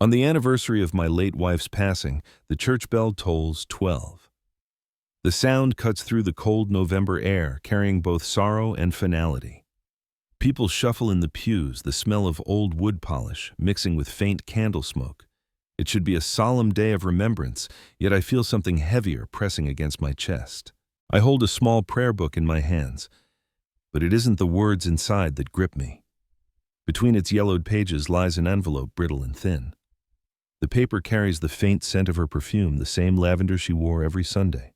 On the anniversary of my late wife's passing, the church bell tolls 12. The sound cuts through the cold November air, carrying both sorrow and finality. People shuffle in the pews, the smell of old wood polish mixing with faint candle smoke. It should be a solemn day of remembrance, yet I feel something heavier pressing against my chest. I hold a small prayer book in my hands, but it isn't the words inside that grip me. Between its yellowed pages lies an envelope, brittle and thin. The paper carries the faint scent of her perfume, the same lavender she wore every Sunday.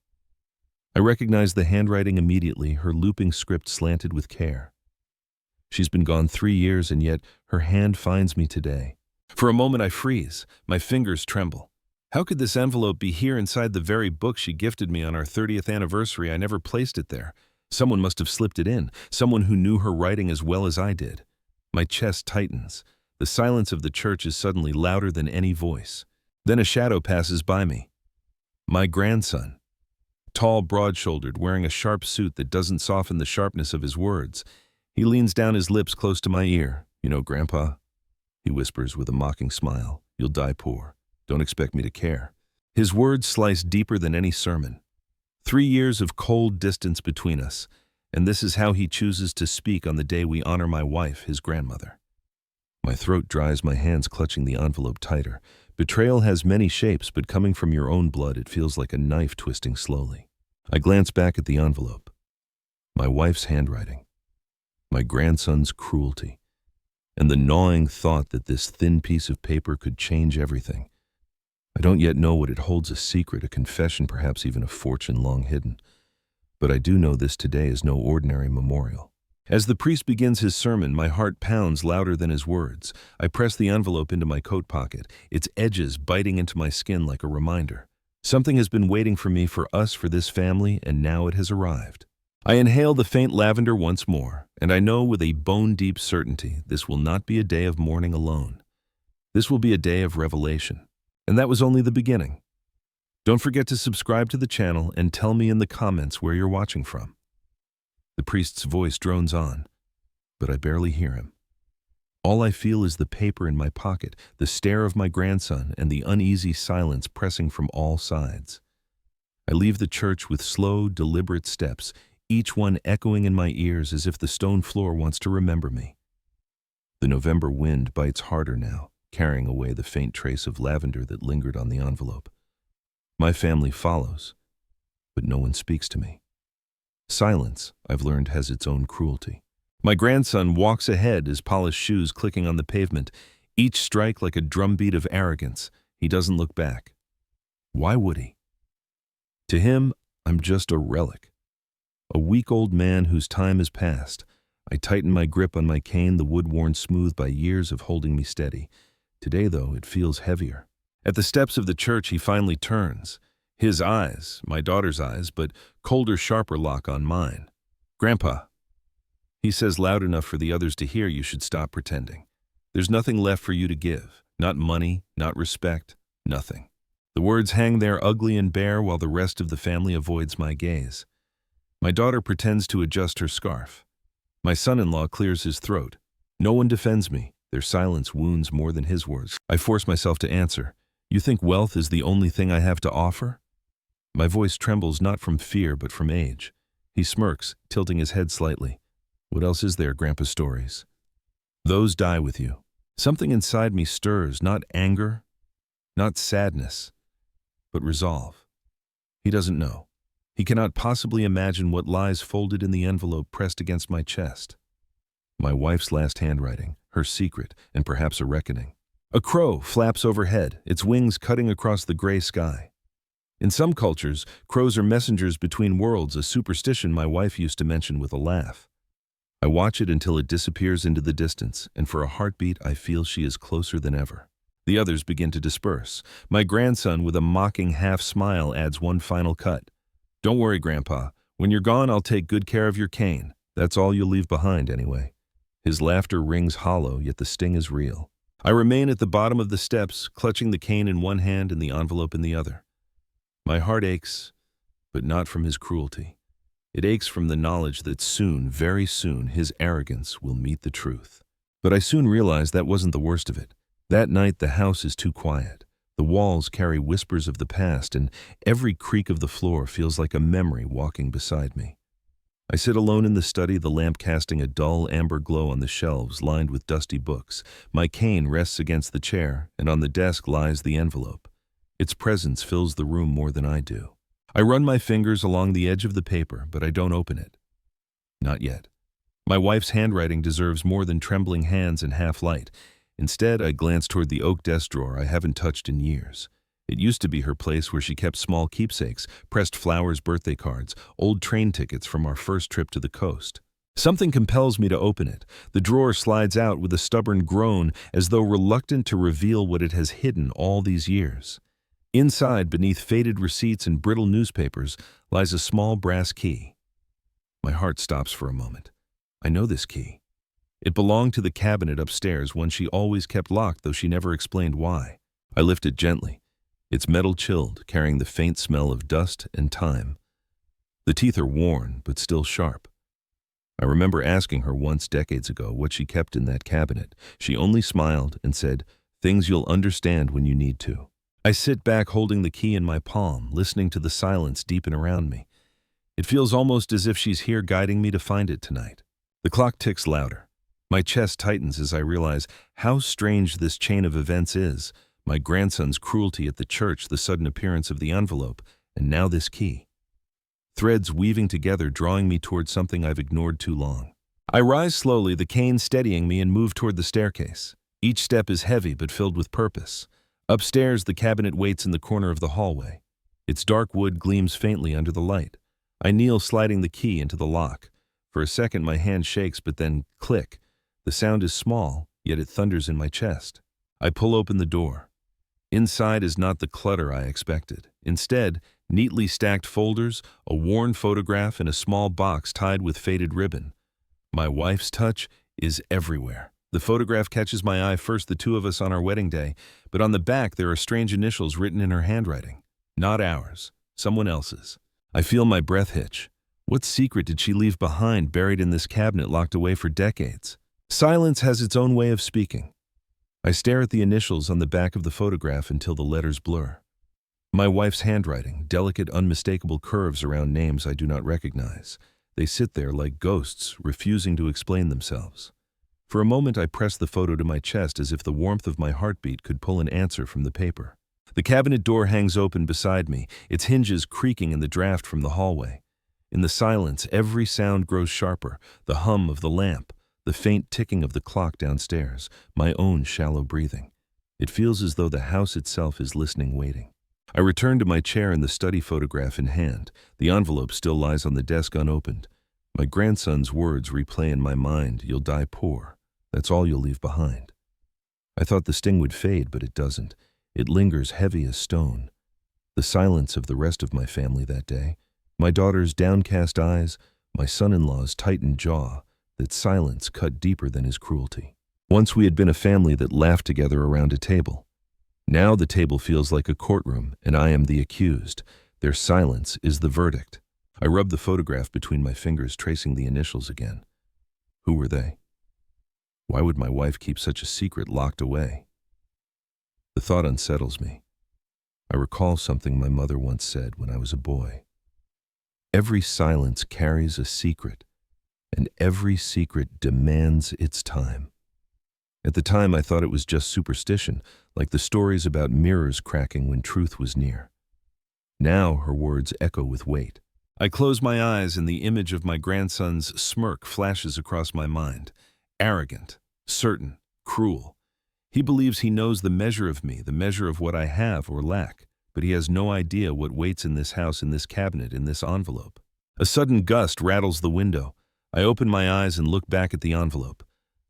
I recognize the handwriting immediately, her looping script slanted with care. She's been gone 3 years, and yet her hand finds me today. For a moment I freeze, my fingers tremble. How could this envelope be here inside the very book she gifted me on our 30th anniversary? I never placed it there. Someone must have slipped it in, someone who knew her writing as well as I did. My chest tightens. The silence of the church is suddenly louder than any voice. Then a shadow passes by me. My grandson. Tall, broad-shouldered, wearing a sharp suit that doesn't soften the sharpness of his words. He leans down, his lips close to my ear. "You know, Grandpa," he whispers with a mocking smile, "you'll die poor. Don't expect me to care." His words slice deeper than any sermon. 3 years of cold distance between us, and this is how he chooses to speak on the day we honor my wife, his grandmother. My throat dries, my hands clutching the envelope tighter. Betrayal has many shapes, but coming from your own blood, it feels like a knife twisting slowly. I glance back at the envelope. My wife's handwriting. My grandson's cruelty. And the gnawing thought that this thin piece of paper could change everything. I don't yet know what it holds, a secret, a confession, perhaps even a fortune long hidden. But I do know this today is no ordinary memorial. As the priest begins his sermon, my heart pounds louder than his words. I press the envelope into my coat pocket, its edges biting into my skin like a reminder. Something has been waiting for me, for us, for this family, and now it has arrived. I inhale the faint lavender once more, and I know with a bone-deep certainty this will not be a day of mourning alone. This will be a day of revelation. And that was only the beginning. Don't forget to subscribe to the channel and tell me in the comments where you're watching from. The priest's voice drones on, but I barely hear him. All I feel is the paper in my pocket, the stare of my grandson, and the uneasy silence pressing from all sides. I leave the church with slow, deliberate steps, each one echoing in my ears as if the stone floor wants to remember me. The November wind bites harder now, carrying away the faint trace of lavender that lingered on the envelope. My family follows, but no one speaks to me. Silence, I've learned, has its own cruelty. My grandson walks ahead, his polished shoes clicking on the pavement, each strike like a drumbeat of arrogance. He doesn't look back. Why would he? To him, I'm just a relic. A weak old man whose time has passed. I tighten my grip on my cane, the wood worn smooth by years of holding me steady. Today, though, it feels heavier. At the steps of the church, he finally turns. His eyes, my daughter's eyes, but colder, sharper, lock on mine. "Grandpa," he says loud enough for the others to hear, "you should stop pretending. There's nothing left for you to give. Not money, not respect, nothing." The words hang there ugly and bare while the rest of the family avoids my gaze. My daughter pretends to adjust her scarf. My son-in-law clears his throat. No one defends me. Their silence wounds more than his words. I force myself to answer. "You think wealth is the only thing I have to offer?" My voice trembles not from fear but from age. He smirks, tilting his head slightly. "What else is there, Grandpa? Stories. Those die with you." Something inside me stirs, not anger, not sadness, but resolve. He doesn't know. He cannot possibly imagine what lies folded in the envelope pressed against my chest. My wife's last handwriting, her secret, and perhaps a reckoning. A crow flaps overhead, its wings cutting across the gray sky. In some cultures, crows are messengers between worlds, a superstition my wife used to mention with a laugh. I watch it until it disappears into the distance, and for a heartbeat I feel she is closer than ever. The others begin to disperse. My grandson, with a mocking half-smile, adds one final cut. "Don't worry, Grandpa. When you're gone, I'll take good care of your cane. That's all you'll leave behind anyway." His laughter rings hollow, yet the sting is real. I remain at the bottom of the steps, clutching the cane in one hand and the envelope in the other. My heart aches, but not from his cruelty. It aches from the knowledge that soon, very soon, his arrogance will meet the truth. But I soon realized that wasn't the worst of it. That night, the house is too quiet. The walls carry whispers of the past, and every creak of the floor feels like a memory walking beside me. I sit alone in the study, the lamp casting a dull amber glow on the shelves lined with dusty books. My cane rests against the chair, and on the desk lies the envelope. Its presence fills the room more than I do. I run my fingers along the edge of the paper, but I don't open it. Not yet. My wife's handwriting deserves more than trembling hands and half light. Instead, I glance toward the oak desk drawer I haven't touched in years. It used to be her place where she kept small keepsakes, pressed flowers, birthday cards, old train tickets from our first trip to the coast. Something compels me to open it. The drawer slides out with a stubborn groan, as though reluctant to reveal what it has hidden all these years. Inside, beneath faded receipts and brittle newspapers, lies a small brass key. My heart stops for a moment. I know this key. It belonged to the cabinet upstairs, one she always kept locked, though she never explained why. I lift it gently. Its metal chilled, carrying the faint smell of dust and time. The teeth are worn, but still sharp. I remember asking her once decades ago what she kept in that cabinet. She only smiled and said, "Things you'll understand when you need to." I sit back holding the key in my palm, listening to the silence deepen around me. It feels almost as if she's here guiding me to find it tonight. The clock ticks louder. My chest tightens as I realize how strange this chain of events is. My grandson's cruelty at the church, the sudden appearance of the envelope, and now this key. Threads weaving together, drawing me toward something I've ignored too long. I rise slowly, the cane steadying me, and move toward the staircase. Each step is heavy but filled with purpose. Upstairs, the cabinet waits in the corner of the hallway. Its dark wood gleams faintly under the light. I kneel, sliding the key into the lock. For a second, my hand shakes, but then click. The sound is small, yet it thunders in my chest. I pull open the door. Inside is not the clutter I expected. Instead, neatly stacked folders, a worn photograph, and a small box tied with faded ribbon. My wife's touch is everywhere. The photograph catches my eye first, the two of us on our wedding day, but on the back there are strange initials written in her handwriting. Not ours, someone else's. I feel my breath hitch. What secret did she leave behind, buried in this cabinet locked away for decades? Silence has its own way of speaking. I stare at the initials on the back of the photograph until the letters blur. My wife's handwriting, delicate, unmistakable curves around names I do not recognize. They sit there like ghosts, refusing to explain themselves. For a moment, I press the photo to my chest as if the warmth of my heartbeat could pull an answer from the paper. The cabinet door hangs open beside me, its hinges creaking in the draft from the hallway. In the silence, every sound grows sharper, the hum of the lamp, the faint ticking of the clock downstairs, my own shallow breathing. It feels as though the house itself is listening, waiting. I return to my chair in the study, photograph in hand. The envelope still lies on the desk unopened. My grandson's words replay in my mind, "You'll die poor. That's all you'll leave behind." I thought the sting would fade, but it doesn't. It lingers heavy as stone. The silence of the rest of my family that day, my daughter's downcast eyes, my son-in-law's tightened jaw, that silence cut deeper than his cruelty. Once we had been a family that laughed together around a table. Now the table feels like a courtroom, and I am the accused. Their silence is the verdict. I rub the photograph between my fingers, tracing the initials again. Who were they? Why would my wife keep such a secret locked away? The thought unsettles me. I recall something my mother once said when I was a boy. Every silence carries a secret, and every secret demands its time. At the time, I thought it was just superstition, like the stories about mirrors cracking when truth was near. Now her words echo with weight. I close my eyes and the image of my grandson's smirk flashes across my mind. Arrogant, certain, cruel. He believes he knows the measure of me, the measure of what I have or lack, but he has no idea what waits in this house, in this cabinet, in this envelope. A sudden gust rattles the window. I open my eyes and look back at the envelope.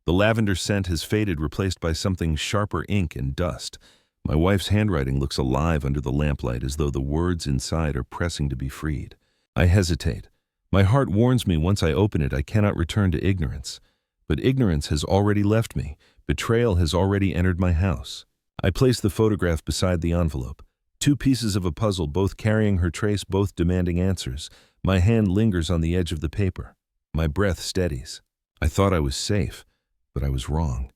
The lavender scent has faded, replaced by something sharper, ink and dust. My wife's handwriting looks alive under the lamplight, as though the words inside are pressing to be freed. I hesitate. My heart warns me once I open it, I cannot return to ignorance. But ignorance has already left me. Betrayal has already entered my house. I place the photograph beside the envelope. Two pieces of a puzzle, both carrying her trace, both demanding answers. My hand lingers on the edge of the paper. My breath steadies. I thought I was safe, but I was wrong.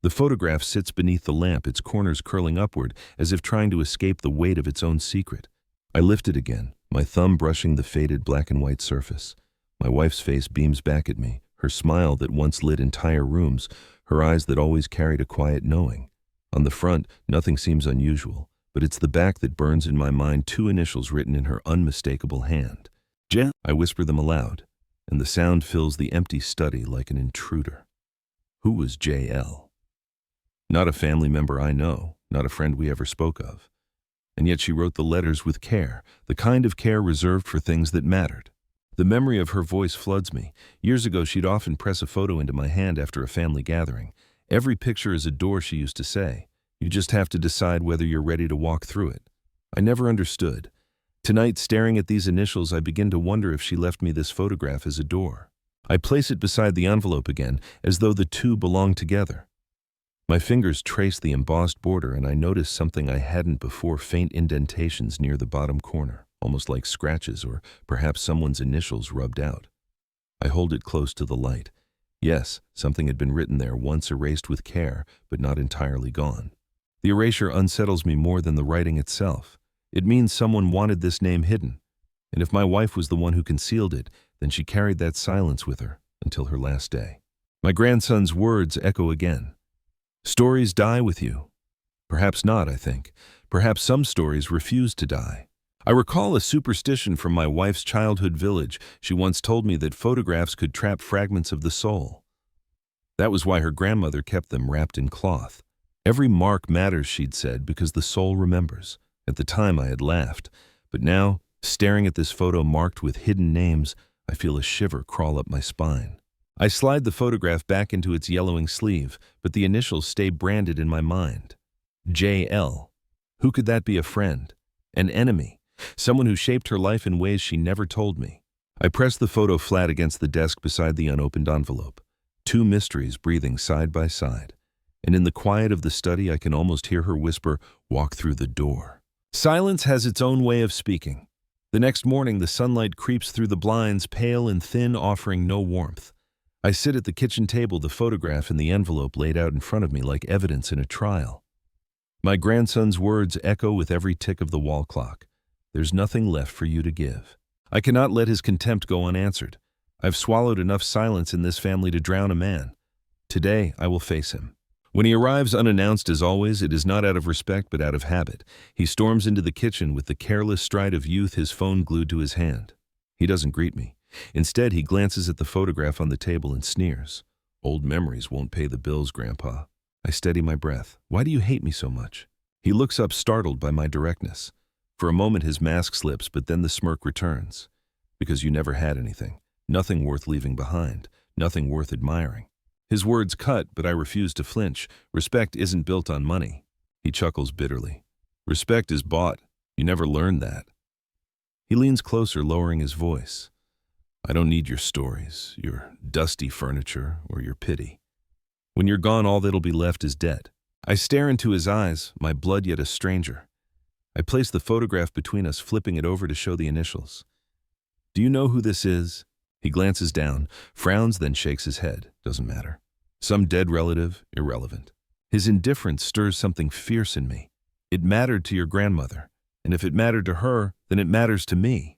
The photograph sits beneath the lamp, its corners curling upward, as if trying to escape the weight of its own secret. I lift it again, my thumb brushing the faded black and white surface. My wife's face beams back at me, her smile that once lit entire rooms, her eyes that always carried a quiet knowing. On the front, nothing seems unusual, but it's the back that burns in my mind, two initials written in her unmistakable hand. Jen. I whisper them aloud, and the sound fills the empty study like an intruder. Who was J.L.? Not a family member I know, not a friend we ever spoke of. And yet she wrote the letters with care, the kind of care reserved for things that mattered. The memory of her voice floods me. Years ago, she'd often press a photo into my hand after a family gathering. Every picture is a door, she used to say. You just have to decide whether you're ready to walk through it. I never understood. Tonight, staring at these initials, I begin to wonder if she left me this photograph as a door. I place it beside the envelope again, as though the two belong together. My fingers trace the embossed border, and I notice something I hadn't before: faint indentations near the bottom corner, almost like scratches or perhaps someone's initials rubbed out. I hold it close to the light. Yes, something had been written there, once erased with care, but not entirely gone. The erasure unsettles me more than the writing itself. It means someone wanted this name hidden, and if my wife was the one who concealed it, then she carried that silence with her until her last day. My grandson's words echo again. Stories die with you. Perhaps not, I think. Perhaps some stories refuse to die. I recall a superstition from my wife's childhood village. She once told me that photographs could trap fragments of the soul. That was why her grandmother kept them wrapped in cloth. Every mark matters, she'd said, because the soul remembers. At the time I had laughed, but now, staring at this photo marked with hidden names, I feel a shiver crawl up my spine. I slide the photograph back into its yellowing sleeve, but the initials stay branded in my mind. J.L. Who could that be? A friend? An enemy? Someone who shaped her life in ways she never told me. I press the photo flat against the desk beside the unopened envelope. Two mysteries breathing side by side. And in the quiet of the study, I can almost hear her whisper, "Walk through the door." Silence has its own way of speaking. The next morning, the sunlight creeps through the blinds, pale and thin, offering no warmth. I sit at the kitchen table, the photograph in the envelope laid out in front of me like evidence in a trial. My grandson's words echo with every tick of the wall clock. There's nothing left for you to give. I cannot let his contempt go unanswered. I've swallowed enough silence in this family to drown a man. Today, I will face him. When he arrives unannounced, as always, it is not out of respect but out of habit. He storms into the kitchen with the careless stride of youth, his phone glued to his hand. He doesn't greet me. Instead, he glances at the photograph on the table and sneers. Old memories won't pay the bills, Grandpa. I steady my breath. Why do you hate me so much? He looks up, startled by my directness. For a moment, his mask slips, but then the smirk returns. Because you never had anything. Nothing worth leaving behind. Nothing worth admiring. His words cut, but I refuse to flinch. Respect isn't built on money. He chuckles bitterly. Respect is bought. You never learned that. He leans closer, lowering his voice. I don't need your stories, your dusty furniture, or your pity. When you're gone, all that'll be left is debt. I stare into his eyes, my blood yet a stranger. I place the photograph between us, flipping it over to show the initials. Do you know who this is? He glances down, frowns, then shakes his head. Doesn't matter. Some dead relative, irrelevant. His indifference stirs something fierce in me. It mattered to your grandmother, and if it mattered to her, then it matters to me.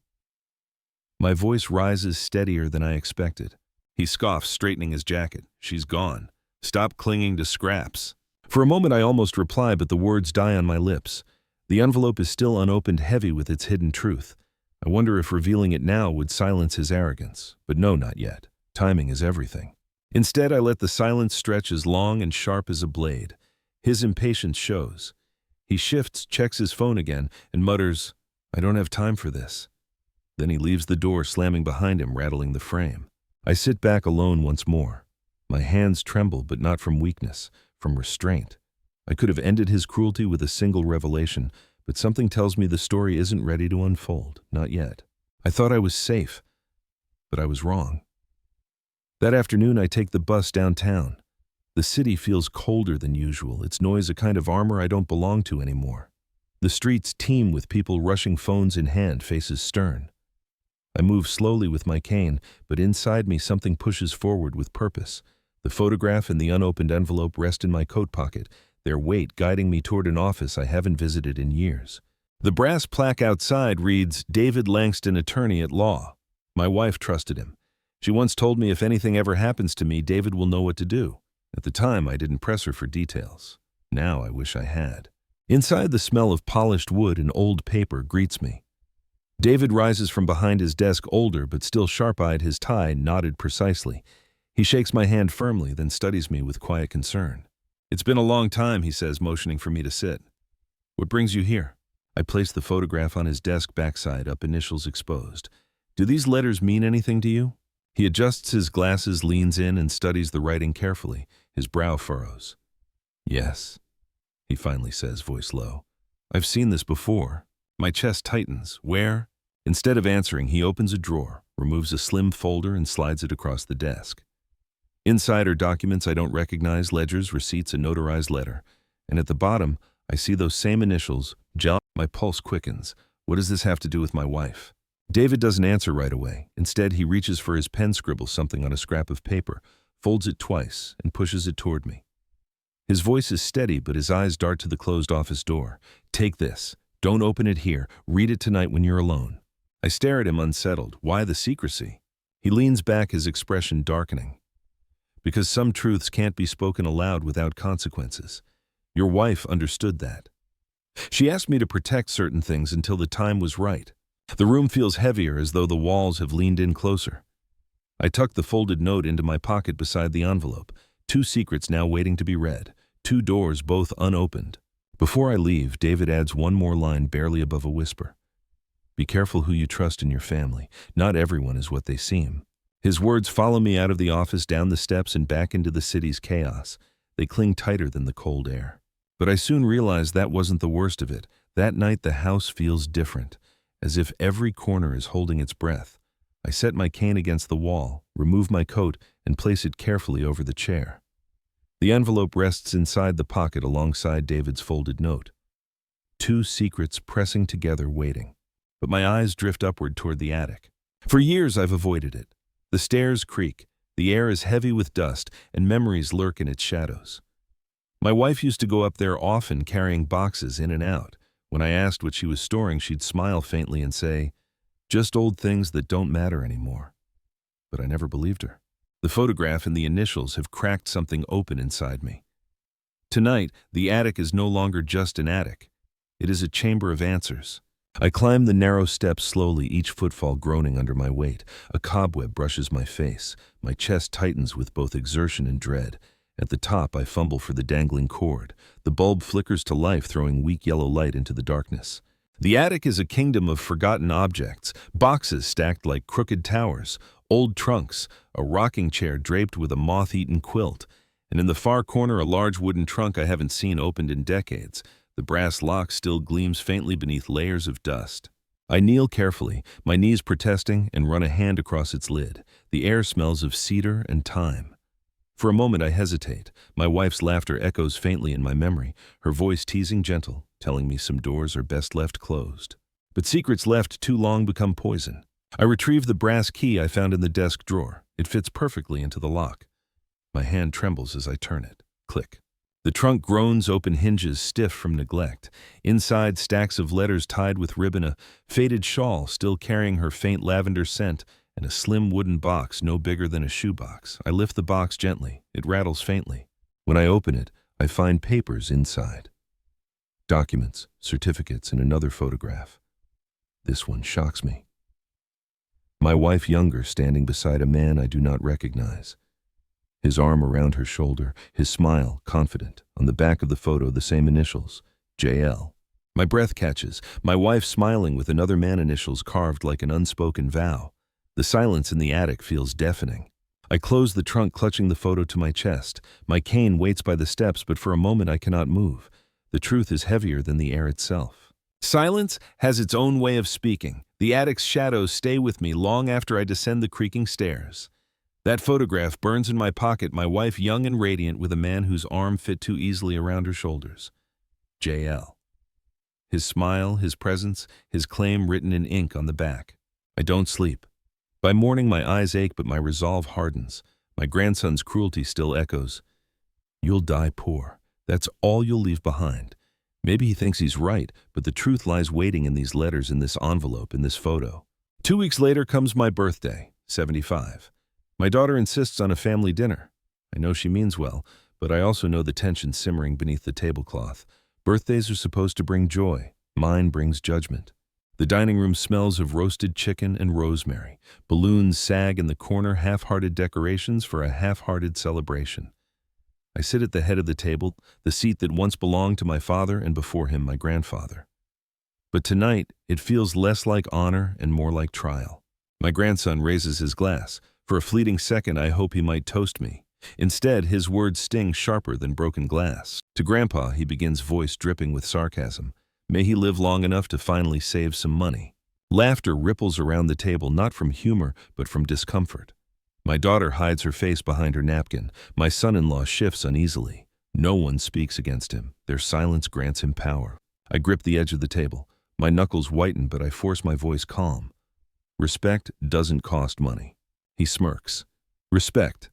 My voice rises steadier than I expected. He scoffs, straightening his jacket. She's gone. Stop clinging to scraps. For a moment I almost reply, but the words die on my lips. The envelope is still unopened, heavy with its hidden truth. I wonder if revealing it now would silence his arrogance. But no, not yet. Timing is everything. Instead, I let the silence stretch as long and sharp as a blade. His impatience shows. He shifts, checks his phone again, and mutters, I don't have time for this. Then he leaves the door, slamming behind him, rattling the frame. I sit back alone once more. My hands tremble, but not from weakness, from restraint. I could have ended his cruelty with a single revelation, but something tells me the story isn't ready to unfold, not yet. I thought I was safe, but I was wrong. That afternoon, I take the bus downtown. The city feels colder than usual, its noise a kind of armor I don't belong to anymore. The streets teem with people rushing, phones in hand, faces stern. I move slowly with my cane, but inside me something pushes forward with purpose. The photograph and the unopened envelope rest in my coat pocket, their weight guiding me toward an office I haven't visited in years. The brass plaque outside reads, David Langston, attorney at law. My wife trusted him. She once told me if anything ever happens to me, David will know what to do. At the time, I didn't press her for details. Now I wish I had. Inside, the smell of polished wood and old paper greets me. David rises from behind his desk, older but still sharp-eyed, his tie knotted precisely. He shakes my hand firmly, then studies me with quiet concern. It's been a long time, he says, motioning for me to sit. What brings you here? I place the photograph on his desk, backside up, initials exposed. Do these letters mean anything to you? He adjusts his glasses, leans in, and studies the writing carefully. His brow furrows. Yes, he finally says, voice low. I've seen this before. My chest tightens. Where? Instead of answering, he opens a drawer, removes a slim folder, and slides it across the desk. Inside are documents I don't recognize, ledgers, receipts, a notarized letter. And at the bottom, I see those same initials, Gel. My pulse quickens. What does this have to do with my wife? David doesn't answer right away. Instead, he reaches for his pen, scribbles something on a scrap of paper, folds it twice, and pushes it toward me. His voice is steady, but his eyes dart to the closed office door. Take this. Don't open it here. Read it tonight when you're alone. I stare at him, unsettled. Why the secrecy? He leans back, his expression darkening. Because some truths can't be spoken aloud without consequences. Your wife understood that. She asked me to protect certain things until the time was right. The room feels heavier, as though the walls have leaned in closer. I tuck the folded note into my pocket beside the envelope. 2 secrets now waiting to be read. 2 doors, both unopened. Before I leave, David adds one more line, barely above a whisper. Be careful who you trust in your family. Not everyone is what they seem. His words follow me out of the office, down the steps, and back into the city's chaos. They cling tighter than the cold air. But I soon realize that wasn't the worst of it. That night, the house feels different, as if every corner is holding its breath. I set my cane against the wall, remove my coat, and place it carefully over the chair. The envelope rests inside the pocket alongside David's folded note. 2 secrets pressing together, waiting. But my eyes drift upward toward the attic. For years, I've avoided it. The stairs creak, the air is heavy with dust, and memories lurk in its shadows. My wife used to go up there often, carrying boxes in and out. When I asked what she was storing, she'd smile faintly and say, just old things that don't matter anymore. But I never believed her. The photograph and the initials have cracked something open inside me. Tonight, the attic is no longer just an attic. It is a chamber of answers. I climb the narrow steps slowly, each footfall groaning under my weight. A cobweb brushes my face. My chest tightens with both exertion and dread. At the top, I fumble for the dangling cord. The bulb flickers to life, throwing weak yellow light into the darkness. The attic is a kingdom of forgotten objects, boxes stacked like crooked towers, old trunks, a rocking chair draped with a moth-eaten quilt, and in the far corner a large wooden trunk I haven't seen opened in decades. The brass lock still gleams faintly beneath layers of dust. I kneel carefully, my knees protesting, and run a hand across its lid. The air smells of cedar and thyme. For a moment I hesitate. My wife's laughter echoes faintly in my memory, her voice teasing, gentle, telling me some doors are best left closed. But secrets left too long become poison. I retrieve the brass key I found in the desk drawer. It fits perfectly into the lock. My hand trembles as I turn it. Click. The trunk groans, open hinges stiff from neglect. Inside, stacks of letters tied with ribbon, a faded shawl still carrying her faint lavender scent, and a slim wooden box no bigger than a shoebox. I lift the box gently. It rattles faintly. When I open it, I find papers inside. Documents, certificates, and another photograph. This one shocks me. My wife, younger, standing beside a man I do not recognize. His arm around her shoulder, his smile, confident. On the back of the photo, the same initials, JL. My breath catches. My wife smiling with another man, initials carved like an unspoken vow. The silence in the attic feels deafening. I close the trunk, clutching the photo to my chest. My cane waits by the steps, but for a moment I cannot move. The truth is heavier than the air itself. Silence has its own way of speaking. The attic's shadows stay with me long after I descend the creaking stairs. That photograph burns in my pocket, my wife young and radiant with a man whose arm fit too easily around her shoulders. JL. His smile, his presence, his claim written in ink on the back. I don't sleep. By morning my eyes ache, but my resolve hardens. My grandson's cruelty still echoes. You'll die poor. That's all you'll leave behind. Maybe he thinks he's right, but the truth lies waiting in these letters, in this envelope, in this photo. 2 weeks later comes my birthday, 75. My daughter insists on a family dinner. I know she means well, but I also know the tension simmering beneath the tablecloth. Birthdays are supposed to bring joy. Mine brings judgment. The dining room smells of roasted chicken and rosemary. Balloons sag in the corner, half-hearted decorations for a half-hearted celebration. I sit at the head of the table, the seat that once belonged to my father and before him my grandfather. But tonight, it feels less like honor and more like trial. My grandson raises his glass. For a fleeting second, I hope he might toast me. Instead, his words sting sharper than broken glass. To Grandpa, he begins, voice dripping with sarcasm. May he live long enough to finally save some money. Laughter ripples around the table, not from humor, but from discomfort. My daughter hides her face behind her napkin. My son-in-law shifts uneasily. No one speaks against him. Their silence grants him power. I grip the edge of the table. My knuckles whiten, but I force my voice calm. Respect doesn't cost money. He smirks. Respect.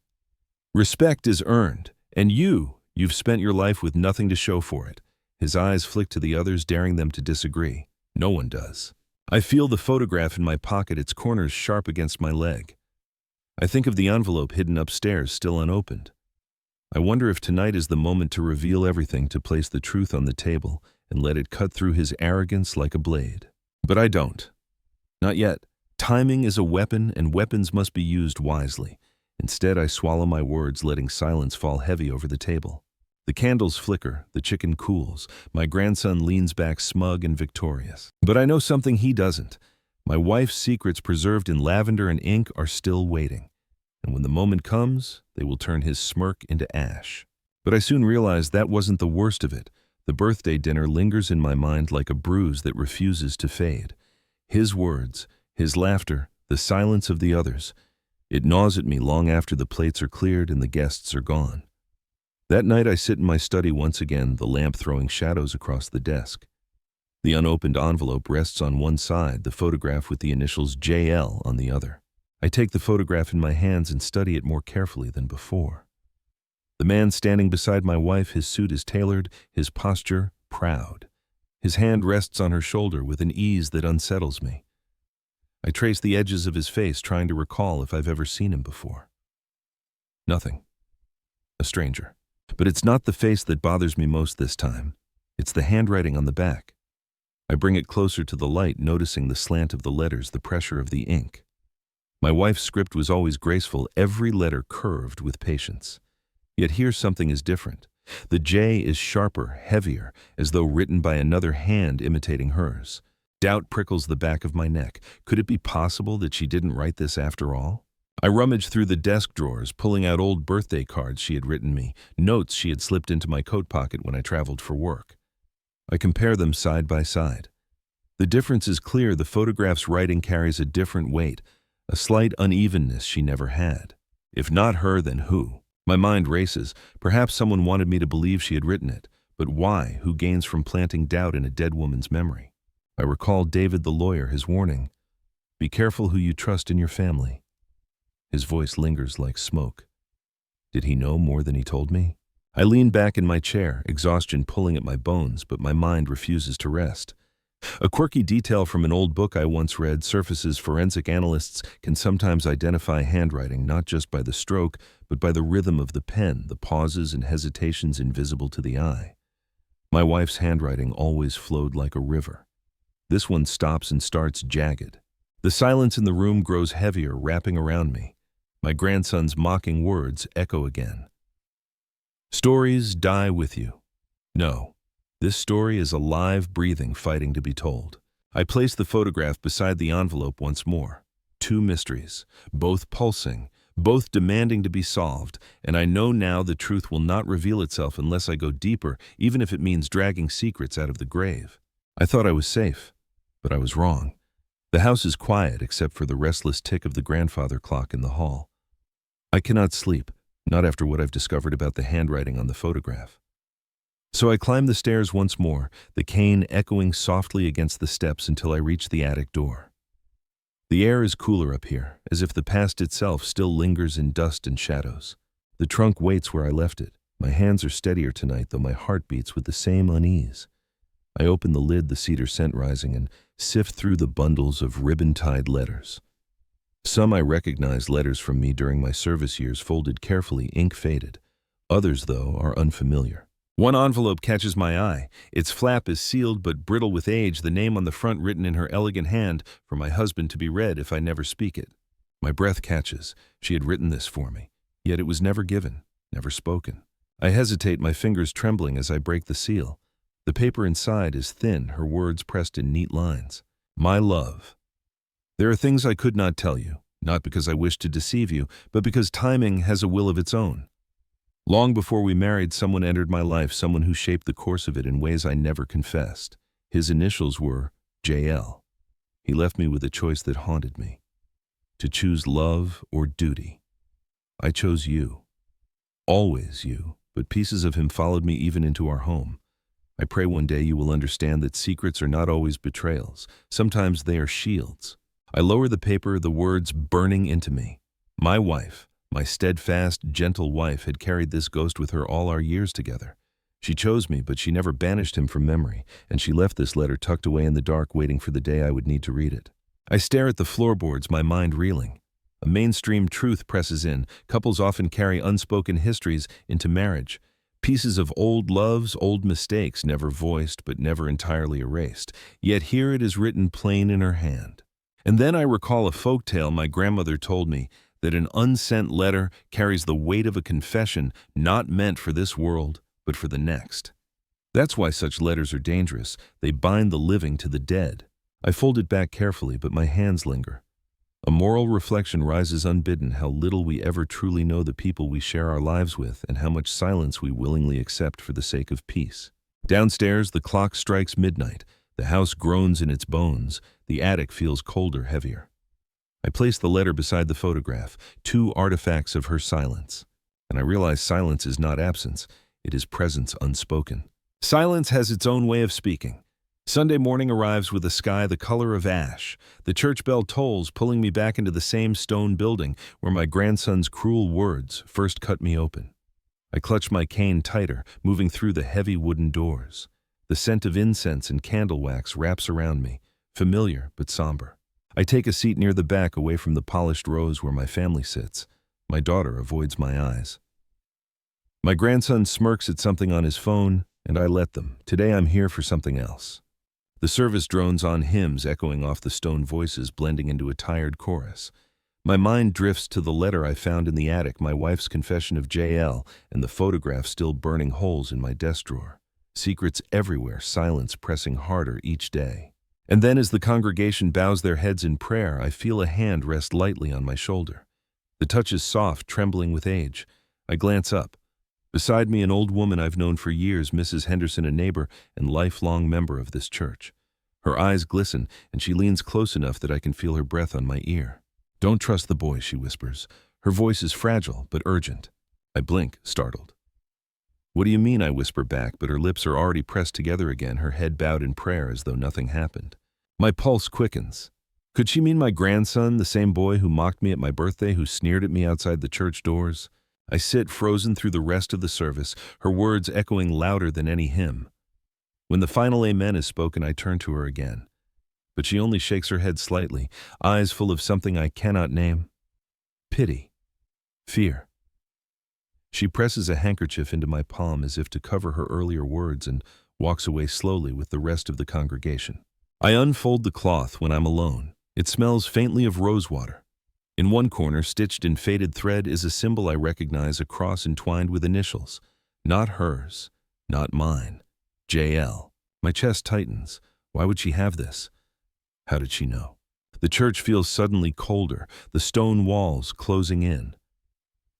Respect is earned, and you've spent your life with nothing to show for it. His eyes flick to the others, daring them to disagree. No one does. I feel the photograph in my pocket, its corners sharp against my leg. I think of the envelope hidden upstairs, still unopened. I wonder if tonight is the moment to reveal everything, to place the truth on the table and let it cut through his arrogance like a blade. But I don't. Not yet. Timing is a weapon, and weapons must be used wisely. Instead, I swallow my words, letting silence fall heavy over the table. The candles flicker, the chicken cools. My grandson leans back, smug and victorious. But I know something he doesn't. My wife's secrets, preserved in lavender and ink, are still waiting. And when the moment comes, they will turn his smirk into ash. But I soon realize that wasn't the worst of it. The birthday dinner lingers in my mind like a bruise that refuses to fade. His words, his laughter, the silence of the others. It gnaws at me long after the plates are cleared and the guests are gone. That night I sit in my study once again, the lamp throwing shadows across the desk. The unopened envelope rests on one side, the photograph with the initials JL on the other. I take the photograph in my hands and study it more carefully than before. The man standing beside my wife, his suit is tailored, his posture proud. His hand rests on her shoulder with an ease that unsettles me. I trace the edges of his face, trying to recall if I've ever seen him before. Nothing. A stranger. But it's not the face that bothers me most this time. It's the handwriting on the back. I bring it closer to the light, noticing the slant of the letters, the pressure of the ink. My wife's script was always graceful, every letter curved with patience. Yet here something is different. The J is sharper, heavier, as though written by another hand imitating hers. Doubt prickles the back of my neck. Could it be possible that she didn't write this after all? I rummage through the desk drawers, pulling out old birthday cards she had written me, notes she had slipped into my coat pocket when I traveled for work. I compare them side by side. The difference is clear. The photograph's writing carries a different weight, a slight unevenness she never had. If not her, then who? My mind races. Perhaps someone wanted me to believe she had written it. But why? Who gains from planting doubt in a dead woman's memory? I recall David the lawyer, his warning. Be careful who you trust in your family. His voice lingers like smoke. Did he know more than he told me? I lean back in my chair, exhaustion pulling at my bones, but my mind refuses to rest. A quirky detail from an old book I once read surfaces. Forensic analysts can sometimes identify handwriting not just by the stroke, but by the rhythm of the pen, the pauses and hesitations invisible to the eye. My wife's handwriting always flowed like a river. This one stops and starts jagged. The silence in the room grows heavier, wrapping around me. My grandson's mocking words echo again. Stories die with you. No, this story is alive, breathing, fighting to be told. I place the photograph beside the envelope once more. Two mysteries, both pulsing, both demanding to be solved, and I know now the truth will not reveal itself unless I go deeper, even if it means dragging secrets out of the grave. I thought I was safe, but I was wrong. The house is quiet except for the restless tick of the grandfather clock in the hall. I cannot sleep, not after what I've discovered about the handwriting on the photograph. So I climb the stairs once more, the cane echoing softly against the steps until I reach the attic door. The air is cooler up here, as if the past itself still lingers in dust and shadows. The trunk waits where I left it. My hands are steadier tonight, though my heart beats with the same unease. I open the lid, the cedar scent rising, and sift through the bundles of ribbon-tied letters. Some I recognize, letters from me during my service years, folded carefully, ink faded. Others, though, are unfamiliar. One envelope catches my eye. Its flap is sealed but brittle with age, the name on the front written in her elegant hand, for my husband to be read if I never speak it. My breath catches. She had written this for me. Yet it was never given, never spoken. I hesitate, my fingers trembling as I break the seal. The paper inside is thin, her words pressed in neat lines. My love. There are things I could not tell you, not because I wish to deceive you, but because timing has a will of its own. Long before we married, someone entered my life, someone who shaped the course of it in ways I never confessed. His initials were JL. He left me with a choice that haunted me. To choose love or duty. I chose you. Always you, but pieces of him followed me even into our home. I pray one day you will understand that secrets are not always betrayals. Sometimes they are shields. I lower the paper, the words burning into me. My wife, my steadfast, gentle wife, had carried this ghost with her all our years together. She chose me, but she never banished him from memory, and she left this letter tucked away in the dark, waiting for the day I would need to read it. I stare at the floorboards, my mind reeling. A mainstream truth presses in. Couples often carry unspoken histories into marriage. Pieces of old loves, old mistakes, never voiced but never entirely erased. Yet here it is written plain in her hand. And then I recall a folk tale my grandmother told me, that an unsent letter carries the weight of a confession not meant for this world, but for the next. That's why such letters are dangerous. They bind the living to the dead. I fold it back carefully, but my hands linger. A moral reflection rises unbidden, how little we ever truly know the people we share our lives with, and how much silence we willingly accept for the sake of peace. Downstairs, the clock strikes midnight. The house groans in its bones. The attic feels colder, heavier. I place the letter beside the photograph, two artifacts of her silence. And I realize silence is not absence, it is presence unspoken. Silence has its own way of speaking. Sunday morning arrives with a sky the color of ash. The church bell tolls, pulling me back into the same stone building where my grandson's cruel words first cut me open. I clutch my cane tighter, moving through the heavy wooden doors. The scent of incense and candle wax wraps around me, familiar but somber. I take a seat near the back, away from the polished rows where my family sits. My daughter avoids my eyes. My grandson smirks at something on his phone, and I let them. Today I'm here for something else. The service drones on, hymns echoing off the stone voices, blending into a tired chorus. My mind drifts to the letter I found in the attic, my wife's confession of JL, and the photograph still burning holes in my desk drawer. Secrets everywhere, silence pressing harder each day. And then, as the congregation bows their heads in prayer, I feel a hand rest lightly on my shoulder. The touch is soft, trembling with age. I glance up. Beside me, an old woman I've known for years, Mrs. Henderson, a neighbor and lifelong member of this church. Her eyes glisten, and she leans close enough that I can feel her breath on my ear. "Don't trust the boy," she whispers. Her voice is fragile, but urgent. I blink, startled. "What do you mean?" I whisper back, but her lips are already pressed together again, her head bowed in prayer as though nothing happened. My pulse quickens. Could she mean my grandson, the same boy who mocked me at my birthday, who sneered at me outside the church doors? I sit frozen through the rest of the service, her words echoing louder than any hymn. When the final amen is spoken, I turn to her again. But she only shakes her head slightly, eyes full of something I cannot name. Pity. Fear. She presses a handkerchief into my palm as if to cover her earlier words and walks away slowly with the rest of the congregation. I unfold the cloth when I'm alone. It smells faintly of rosewater. In one corner, stitched in faded thread, is a symbol I recognize, a cross entwined with initials. Not hers, not mine. JL. My chest tightens. Why would she have this? How did she know? The church feels suddenly colder, the stone walls closing in.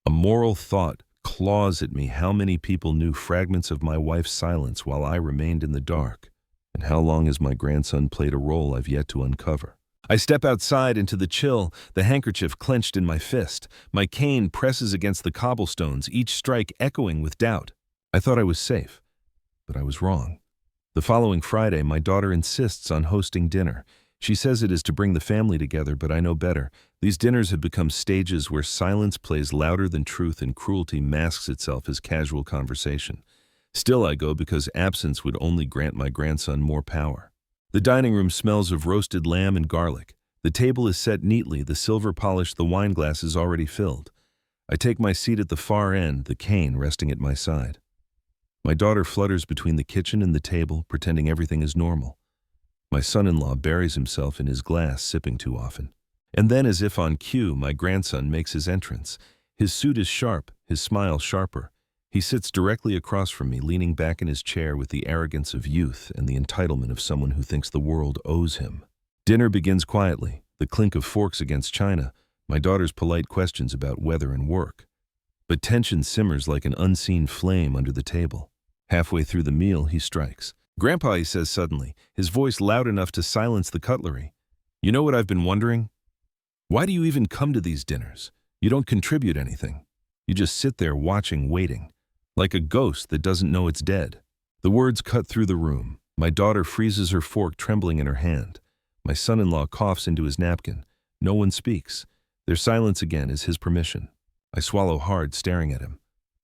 A moral thought claws at me. How many people knew fragments of my wife's silence while I remained in the dark? And how long has my grandson played a role I've yet to uncover? I step outside into the chill, the handkerchief clenched in my fist. My cane presses against the cobblestones, each strike echoing with doubt. I thought I was safe, but I was wrong. The following Friday, my daughter insists on hosting dinner. She says it is to bring the family together, but I know better. These dinners have become stages where silence plays louder than truth and cruelty masks itself as casual conversation. Still I go because absence would only grant my grandson more power. The dining room smells of roasted lamb and garlic. The table is set neatly, the silver polished, the wine glass is already filled. I take my seat at the far end, the cane resting at my side. My daughter flutters between the kitchen and the table, pretending everything is normal. My son-in-law buries himself in his glass, sipping too often. And then, as if on cue, my grandson makes his entrance. His suit is sharp, his smile sharper. He sits directly across from me, leaning back in his chair with the arrogance of youth and the entitlement of someone who thinks the world owes him. Dinner begins quietly, the clink of forks against china, my daughter's polite questions about weather and work. But tension simmers like an unseen flame under the table. Halfway through the meal, he strikes. "Grandpa," he says suddenly, his voice loud enough to silence the cutlery. "You know what I've been wondering? Why do you even come to these dinners? You don't contribute anything. You just sit there watching, waiting. Like a ghost that doesn't know it's dead." The words cut through the room. My daughter freezes her fork, trembling in her hand. My son-in-law coughs into his napkin. No one speaks. Their silence again is his permission. I swallow hard, staring at him.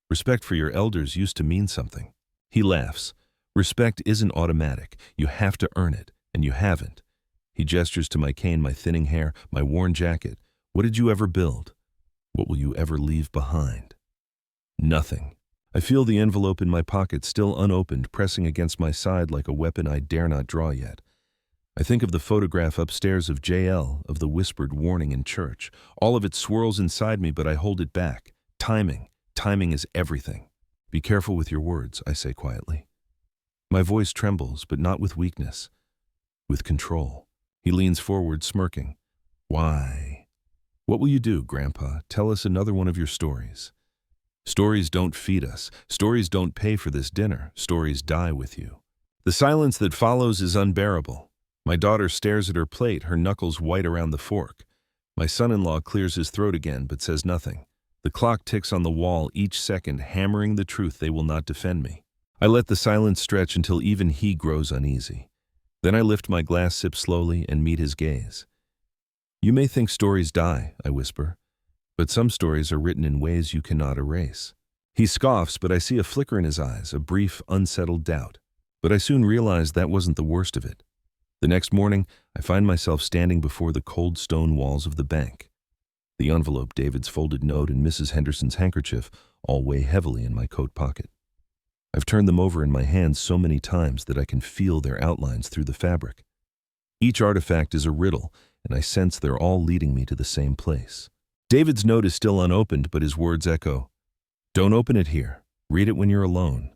Respect for your elders used to mean something. He laughs. Respect isn't automatic. You have to earn it, and you haven't. He gestures to my cane, my thinning hair, my worn jacket. What did you ever build? What will you ever leave behind? Nothing. I feel the envelope in my pocket, still unopened, pressing against my side like a weapon I dare not draw yet. I think of the photograph upstairs of JL, of the whispered warning in church. All of it swirls inside me, but I hold it back. Timing. Timing is everything. Be careful with your words, I say quietly. My voice trembles, but not with weakness. With control. He leans forward, smirking. "Why? What will you do, Grandpa? Tell us another one of your stories." Stories don't feed us. Stories don't pay for this dinner. Stories die with you. The silence that follows is unbearable. My daughter stares at her plate, her knuckles white around the fork. My son-in-law clears his throat again, but says nothing. The clock ticks on the wall, each second hammering the truth they will not defend me. I let the silence stretch until even he grows uneasy. Then I lift my glass, sip slowly, and meet his gaze. "You may think stories die," I whisper, "but some stories are written in ways you cannot erase." He scoffs, but I see a flicker in his eyes, a brief, unsettled doubt. But I soon realize that wasn't the worst of it. The next morning, I find myself standing before the cold stone walls of the bank. The envelope, David's folded note, and Mrs. Henderson's handkerchief all weigh heavily in my coat pocket. I've turned them over in my hands so many times that I can feel their outlines through the fabric. Each artifact is a riddle, and I sense they're all leading me to the same place. David's note is still unopened, but his words echo. "Don't open it here. Read it when you're alone."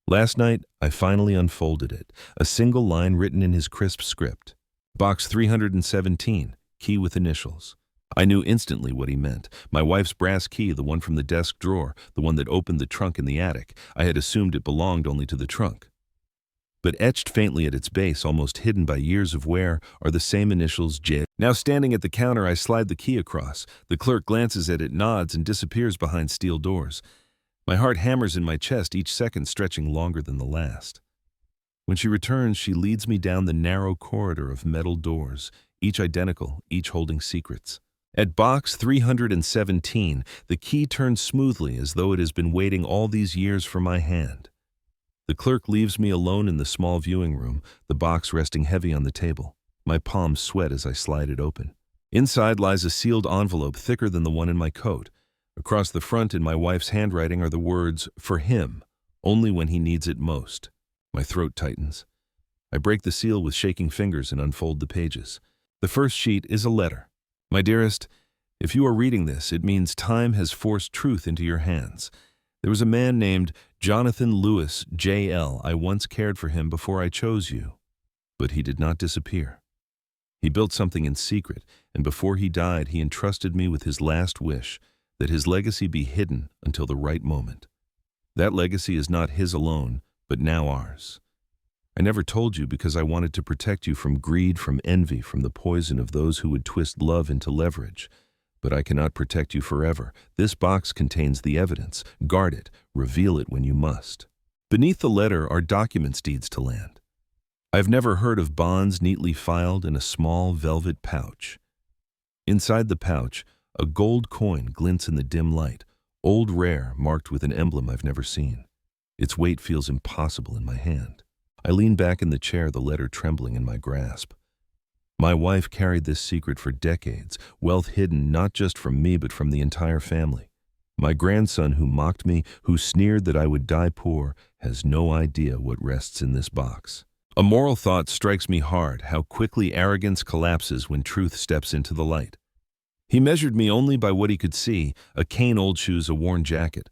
Last night, I finally unfolded it, a single line written in his crisp script. Box 317, key with initials. I knew instantly what he meant. My wife's brass key, the one from the desk drawer, the one that opened the trunk in the attic. I had assumed it belonged only to the trunk. But etched faintly at its base, almost hidden by years of wear, are the same initials, J. Now standing at the counter, I slide the key across. The clerk glances at it, nods, and disappears behind steel doors. My heart hammers in my chest, each second stretching longer than the last. When she returns, she leads me down the narrow corridor of metal doors, each identical, each holding secrets. At box 317, the key turns smoothly as though it has been waiting all these years for my hand. The clerk leaves me alone in the small viewing room, the box resting heavy on the table. My palms sweat as I slide it open. Inside lies a sealed envelope thicker than the one in my coat. Across the front in my wife's handwriting are the words, "For him, only when he needs it most." My throat tightens. I break the seal with shaking fingers and unfold the pages. The first sheet is a letter. "My dearest, if you are reading this, it means time has forced truth into your hands. There was a man named Jonathan Lewis, J.L. I once cared for him before I chose you. But he did not disappear. He built something in secret, and before he died, he entrusted me with his last wish, that his legacy be hidden until the right moment. That legacy is not his alone, but now ours. I never told you because I wanted to protect you from greed, from envy, from the poison of those who would twist love into leverage. But I cannot protect you forever. This box contains the evidence. Guard it. Reveal it when you must." Beneath the letter are documents, deeds to land. I've never heard of bonds neatly filed in a small velvet pouch. Inside the pouch, a gold coin glints in the dim light, old rare, marked with an emblem I've never seen. Its weight feels impossible in my hand. I lean back in the chair, the letter trembling in my grasp. My wife carried this secret for decades, wealth hidden not just from me but from the entire family. My grandson, who mocked me, who sneered that I would die poor, has no idea what rests in this box. A moral thought strikes me hard: how quickly arrogance collapses when truth steps into the light. He measured me only by what he could see: a cane, old shoes, a worn jacket.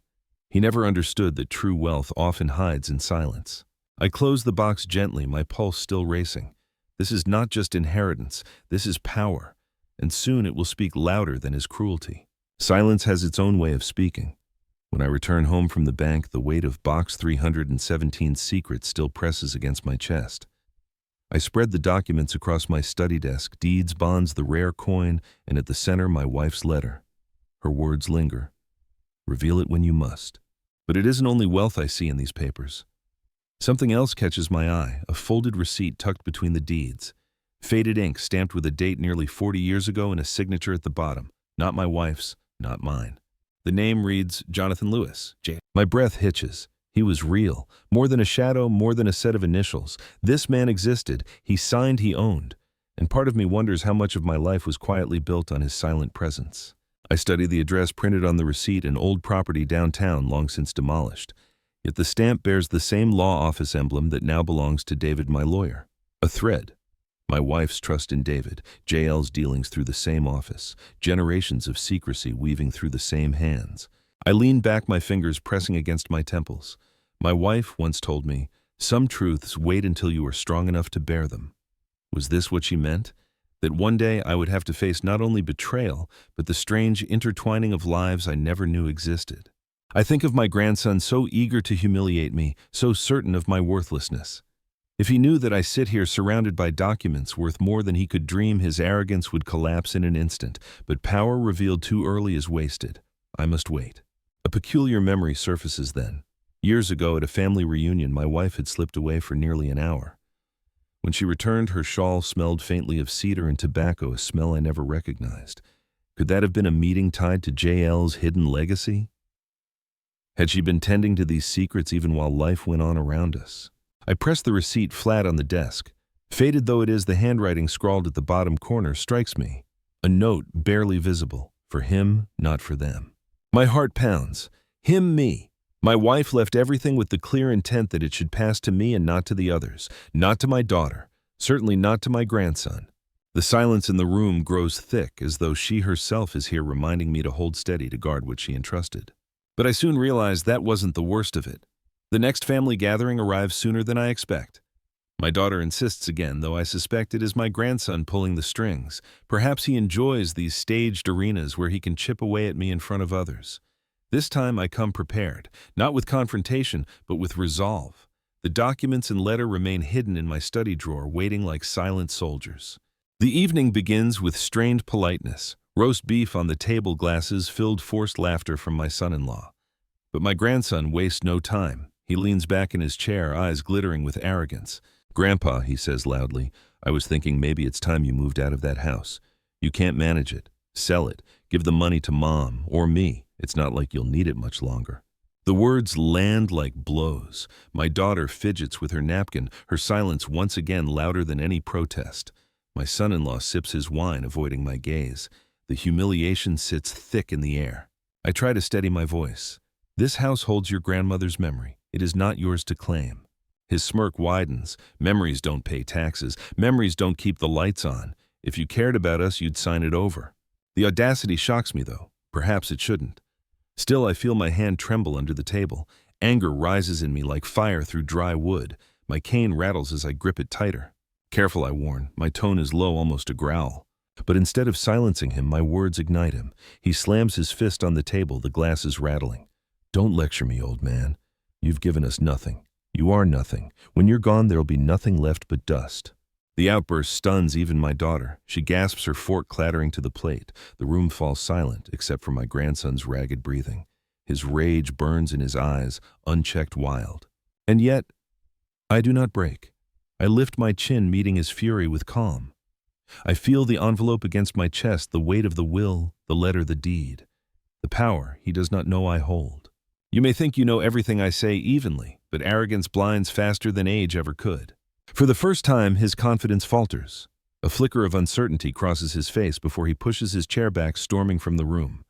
He never understood that true wealth often hides in silence. I close the box gently, my pulse still racing. This is not just inheritance, this is power, and soon it will speak louder than his cruelty. Silence has its own way of speaking. When I return home from the bank, the weight of box 317's secret still presses against my chest. I spread the documents across my study desk: deeds, bonds, the rare coin, and at the center, my wife's letter. Her words linger. Reveal it when you must. But it isn't only wealth I see in these papers. Something else catches my eye: a folded receipt tucked between the deeds. Faded ink stamped with a date nearly 40 years ago and a signature at the bottom. Not my wife's, not mine. The name reads Jonathan Lewis, J. My breath hitches. He was real. More than a shadow, more than a set of initials. This man existed. He signed, he owned. And part of me wonders how much of my life was quietly built on his silent presence. I study the address printed on the receipt: an old property downtown, long since demolished. Yet the stamp bears the same law office emblem that now belongs to David, my lawyer. A thread. My wife's trust in David, JL's dealings through the same office, generations of secrecy weaving through the same hands. I lean back, my fingers pressing against my temples. My wife once told me, "Some truths wait until you are strong enough to bear them." Was this what she meant? That one day I would have to face not only betrayal, but the strange intertwining of lives I never knew existed. I think of my grandson, so eager to humiliate me, so certain of my worthlessness. If he knew that I sit here surrounded by documents worth more than he could dream, his arrogance would collapse in an instant. But power revealed too early is wasted. I must wait. A peculiar memory surfaces then. Years ago at a family reunion, my wife had slipped away for nearly an hour. When she returned, her shawl smelled faintly of cedar and tobacco, a smell I never recognized. Could that have been a meeting tied to JL's hidden legacy? Had she been tending to these secrets even while life went on around us? I press the receipt flat on the desk. Faded though it is, the handwriting scrawled at the bottom corner strikes me. A note barely visible. For him, not for them. My heart pounds. Him, me. My wife left everything with the clear intent that it should pass to me and not to the others. Not to my daughter. Certainly not to my grandson. The silence in the room grows thick, as though she herself is here reminding me to hold steady, to guard what she entrusted. But I soon realize that wasn't the worst of it. The next family gathering arrives sooner than I expect. My daughter insists again, though I suspect it is my grandson pulling the strings. Perhaps he enjoys these staged arenas where he can chip away at me in front of others. This time I come prepared, not with confrontation, but with resolve. The documents and letter remain hidden in my study drawer, waiting like silent soldiers. The evening begins with strained politeness. Roast beef on the table, glasses filled, forced laughter from my son-in-law. But my grandson wastes no time. He leans back in his chair, eyes glittering with arrogance. "Grandpa," he says loudly, "I was thinking maybe it's time you moved out of that house. You can't manage it. Sell it. Give the money to Mom, or me. It's not like you'll need it much longer." The words land like blows. My daughter fidgets with her napkin, her silence once again louder than any protest. My son-in-law sips his wine, avoiding my gaze. The humiliation sits thick in the air. I try to steady my voice. "This house holds your grandmother's memory. It is not yours to claim." His smirk widens. "Memories don't pay taxes. Memories don't keep the lights on. If you cared about us, you'd sign it over." The audacity shocks me, though. Perhaps it shouldn't. Still, I feel my hand tremble under the table. Anger rises in me like fire through dry wood. My cane rattles as I grip it tighter. "Careful," I warn. My tone is low, almost a growl. But instead of silencing him, my words ignite him. He slams his fist on the table, the glasses rattling. "Don't lecture me, old man. You've given us nothing. You are nothing. When you're gone, there'll be nothing left but dust." The outburst stuns even my daughter. She gasps, her fork clattering to the plate. The room falls silent, except for my grandson's ragged breathing. His rage burns in his eyes, unchecked, wild. And yet, I do not break. I lift my chin, meeting his fury with calm. I feel the envelope against my chest, the weight of the will, the letter, the deed. The power he does not know I hold. You may think you know everything I say evenly, but arrogance blinds faster than age ever could. For the first time, his confidence falters. A flicker of uncertainty crosses his face before he pushes his chair back, storming from the room.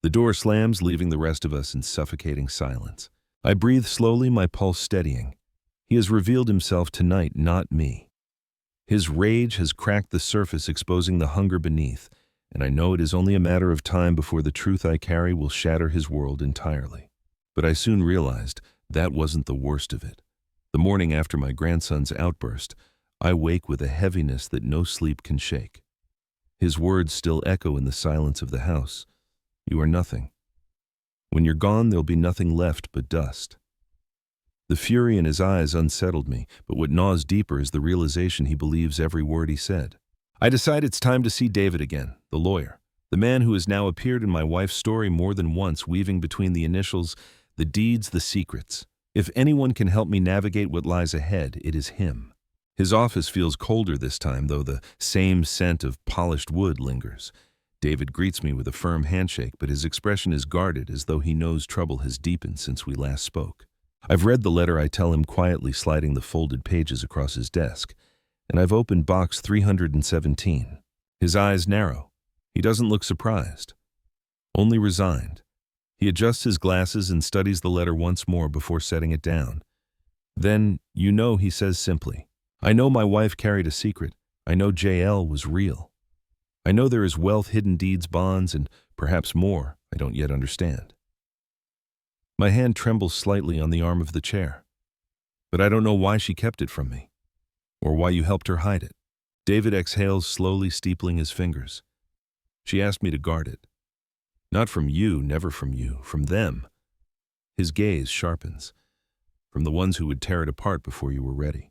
The door slams, leaving the rest of us in suffocating silence. I breathe slowly, my pulse steadying. He has revealed himself tonight, not me. His rage has cracked the surface, exposing the hunger beneath, and I know it is only a matter of time before the truth I carry will shatter his world entirely. But I soon realized that wasn't the worst of it. The morning after my grandson's outburst, I wake with a heaviness that no sleep can shake. His words still echo in the silence of the house. You are nothing. When you're gone, there'll be nothing left but dust. The fury in his eyes unsettled me, but what gnaws deeper is the realization he believes every word he said. I decide it's time to see David again, the lawyer, the man who has now appeared in my wife's story more than once, weaving between the initials, the deeds, the secrets. If anyone can help me navigate what lies ahead, it is him. His office feels colder this time, though the same scent of polished wood lingers. David greets me with a firm handshake, but his expression is guarded, as though he knows trouble has deepened since we last spoke. I've read the letter, I tell him, quietly sliding the folded pages across his desk, and I've opened box 317. His eyes narrow. He doesn't look surprised, only resigned. He adjusts his glasses and studies the letter once more before setting it down. Then, he says simply, I know my wife carried a secret. I know JL was real. I know there is wealth, hidden deeds, bonds, and perhaps more I don't yet understand. My hand trembles slightly on the arm of the chair, but I don't know why she kept it from me, or why you helped her hide it. David exhales, slowly steepling his fingers. She asked me to guard it. Not from you, never from you, from them. His gaze sharpens, from the ones who would tear it apart before you were ready.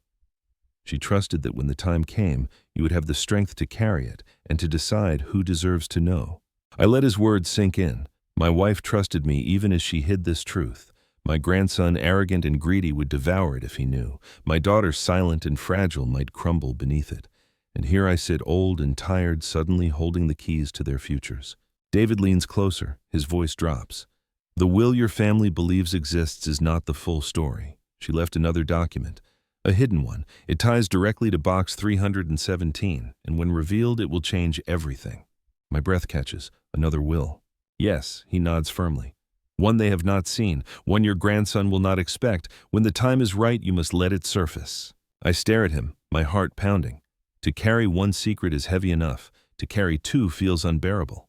She trusted that when the time came, you would have the strength to carry it and to decide who deserves to know. I let his words sink in. My wife trusted me even as she hid this truth. My grandson, arrogant and greedy, would devour it if he knew. My daughter, silent and fragile, might crumble beneath it. And here I sit, old and tired, suddenly holding the keys to their futures. David leans closer. His voice drops. The will your family believes exists is not the full story. She left another document, a hidden one. It ties directly to box 317, and when revealed, it will change everything. My breath catches. Another will. Yes, he nods firmly. One they have not seen, one your grandson will not expect. When the time is right, you must let it surface. I stare at him, my heart pounding. To carry one secret is heavy enough. To carry two feels unbearable.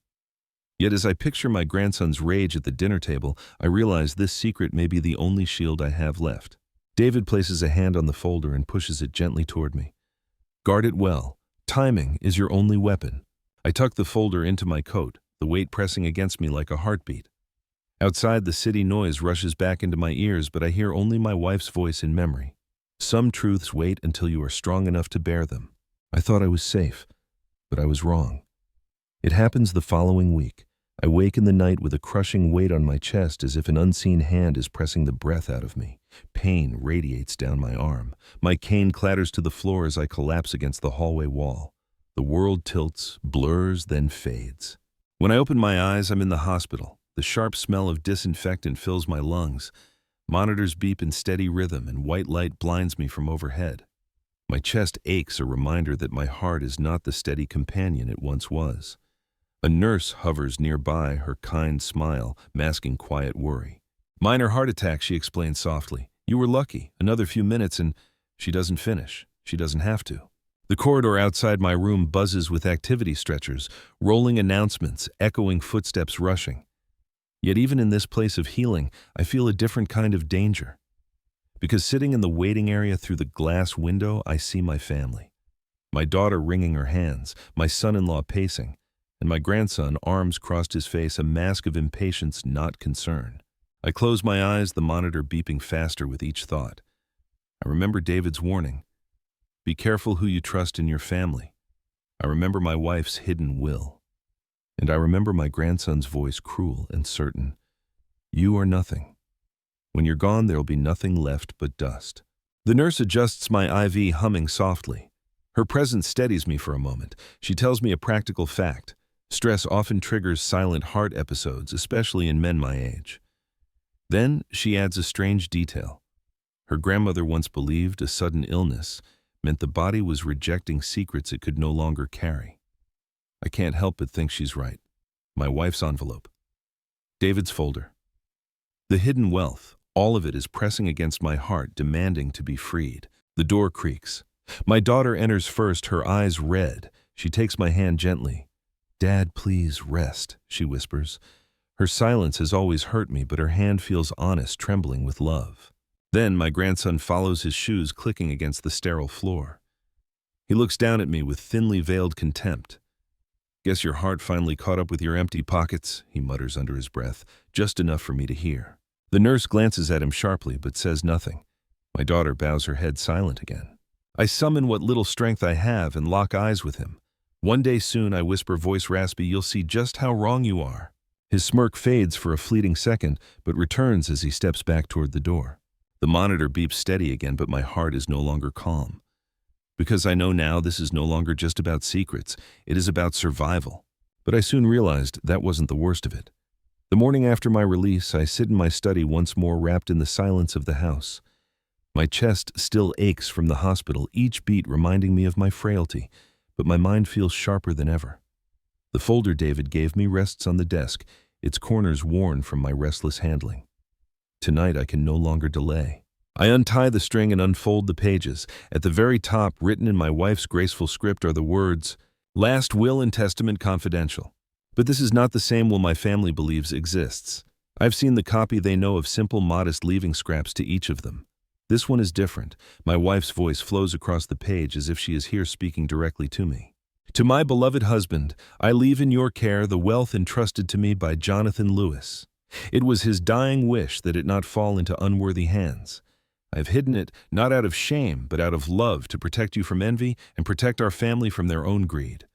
Yet as I picture my grandson's rage at the dinner table, I realize this secret may be the only shield I have left. David places a hand on the folder and pushes it gently toward me. Guard it well. Timing is your only weapon. I tuck the folder into my coat, the weight pressing against me like a heartbeat. Outside, the city noise rushes back into my ears, but I hear only my wife's voice in memory. Some truths wait until you are strong enough to bear them. I thought I was safe, but I was wrong. It happens the following week. I wake in the night with a crushing weight on my chest, as if an unseen hand is pressing the breath out of me. Pain radiates down my arm. My cane clatters to the floor as I collapse against the hallway wall. The world tilts, blurs, then fades. When I open my eyes, I'm in the hospital. The sharp smell of disinfectant fills my lungs. Monitors beep in steady rhythm, and white light blinds me from overhead. My chest aches, a reminder that my heart is not the steady companion it once was. A nurse hovers nearby, her kind smile masking quiet worry. Minor heart attack, she explains softly. You were lucky. Another few minutes and she doesn't finish. She doesn't have to. The corridor outside my room buzzes with activity stretchers, rolling announcements, echoing footsteps rushing. Yet even in this place of healing, I feel a different kind of danger. Because sitting in the waiting area through the glass window, I see my family. My daughter wringing her hands, my son-in-law pacing, and my grandson, arms crossed his face, a mask of impatience, not concern. I close my eyes, the monitor beeping faster with each thought. I remember David's warning. Be careful who you trust in your family. I remember my wife's hidden will. And I remember my grandson's voice, cruel and certain. You are nothing. When you're gone, there'll be nothing left but dust. The nurse adjusts my IV, humming softly. Her presence steadies me for a moment. She tells me a practical fact. Stress often triggers silent heart episodes, especially in men my age. Then she adds a strange detail. Her grandmother once believed a sudden illness meant the body was rejecting secrets it could no longer carry. I can't help but think she's right. My wife's envelope. David's folder. The hidden wealth, all of it is pressing against my heart, demanding to be freed. The door creaks. My daughter enters first, her eyes red. She takes my hand gently. "Dad, please rest," she whispers. Her silence has always hurt me, but her hand feels honest, trembling with love. Then my grandson follows, his shoes clicking against the sterile floor. He looks down at me with thinly veiled contempt. "Guess your heart finally caught up with your empty pockets," he mutters under his breath, just enough for me to hear. The nurse glances at him sharply but says nothing. My daughter bows her head, silent again. I summon what little strength I have and lock eyes with him. "One day soon," I whisper, voice raspy, "you'll see just how wrong you are." His smirk fades for a fleeting second, but returns as he steps back toward the door. The monitor beeps steady again, but my heart is no longer calm. Because I know now this is no longer just about secrets, it is about survival. But I soon realized that wasn't the worst of it. The morning after my release, I sit in my study once more, wrapped in the silence of the house. My chest still aches from the hospital, each beat reminding me of my frailty, but my mind feels sharper than ever. The folder David gave me rests on the desk, its corners worn from my restless handling. Tonight I can no longer delay. I untie the string and unfold the pages. At the very top, written in my wife's graceful script, are the words, "Last will and testament confidential." But this is not the same will my family believes exists. I've seen the copy they know of, simple, modest, leaving scraps to each of them. This one is different. My wife's voice flows across the page as if she is here speaking directly to me. "To my beloved husband, I leave in your care the wealth entrusted to me by Jonathan Lewis. It was his dying wish that it not fall into unworthy hands. I have hidden it, not out of shame, but out of love, to protect you from envy and protect our family from their own greed.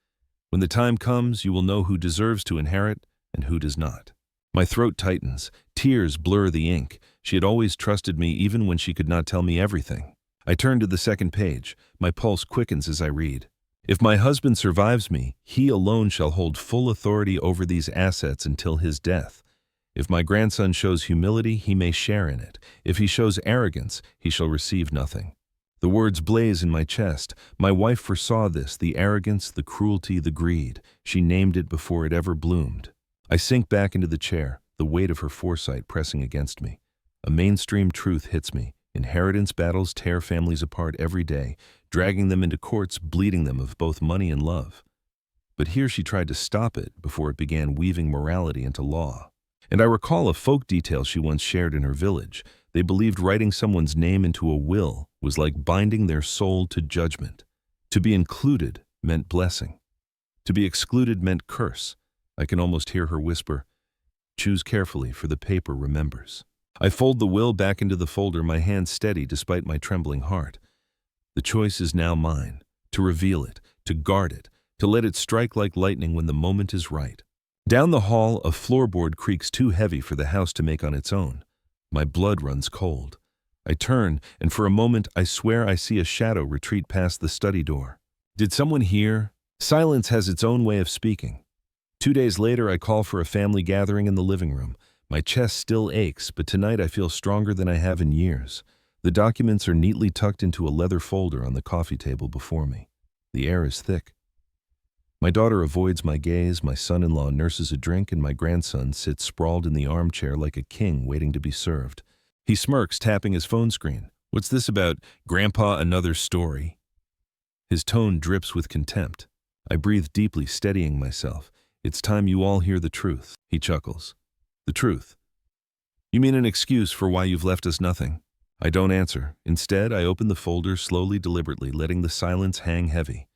When the time comes, you will know who deserves to inherit and who does not." My throat tightens. Tears blur the ink. She had always trusted me even when she could not tell me everything. I turn to the second page. My pulse quickens as I read. "If my husband survives me, he alone shall hold full authority over these assets until his death. If my grandson shows humility, he may share in it. If he shows arrogance, he shall receive nothing." The words blaze in my chest. My wife foresaw this, the arrogance, the cruelty, the greed. She named it before it ever bloomed. I sink back into the chair, the weight of her foresight pressing against me. A mainstream truth hits me. Inheritance battles tear families apart every day, dragging them into courts, bleeding them of both money and love. But here she tried to stop it before it began weaving morality into law. And I recall a folk detail she once shared in her village. They believed writing someone's name into a will was like binding their soul to judgment. To be included meant blessing. To be excluded meant curse. I can almost hear her whisper, "Choose carefully, for the paper remembers." I fold the will back into the folder, my hand steady despite my trembling heart. The choice is now mine, to reveal it, to guard it, to let it strike like lightning when the moment is right. Down the hall, a floorboard creaks too heavy for the house to make on its own. My blood runs cold. I turn, and for a moment I swear I see a shadow retreat past the study door. Did someone hear? Silence has its own way of speaking. 2 days later, I call for a family gathering in the living room. My chest still aches, but tonight I feel stronger than I have in years. The documents are neatly tucked into a leather folder on the coffee table before me. The air is thick. My daughter avoids my gaze, my son-in-law nurses a drink, and my grandson sits sprawled in the armchair like a king waiting to be served. He smirks, tapping his phone screen. "What's this about, Grandpa, another story?" His tone drips with contempt. I breathe deeply, steadying myself. "It's time you all hear the truth," he chuckles. "The truth? You mean an excuse for why you've left us nothing?" I don't answer. Instead, I open the folder slowly, deliberately, letting the silence hang heavy.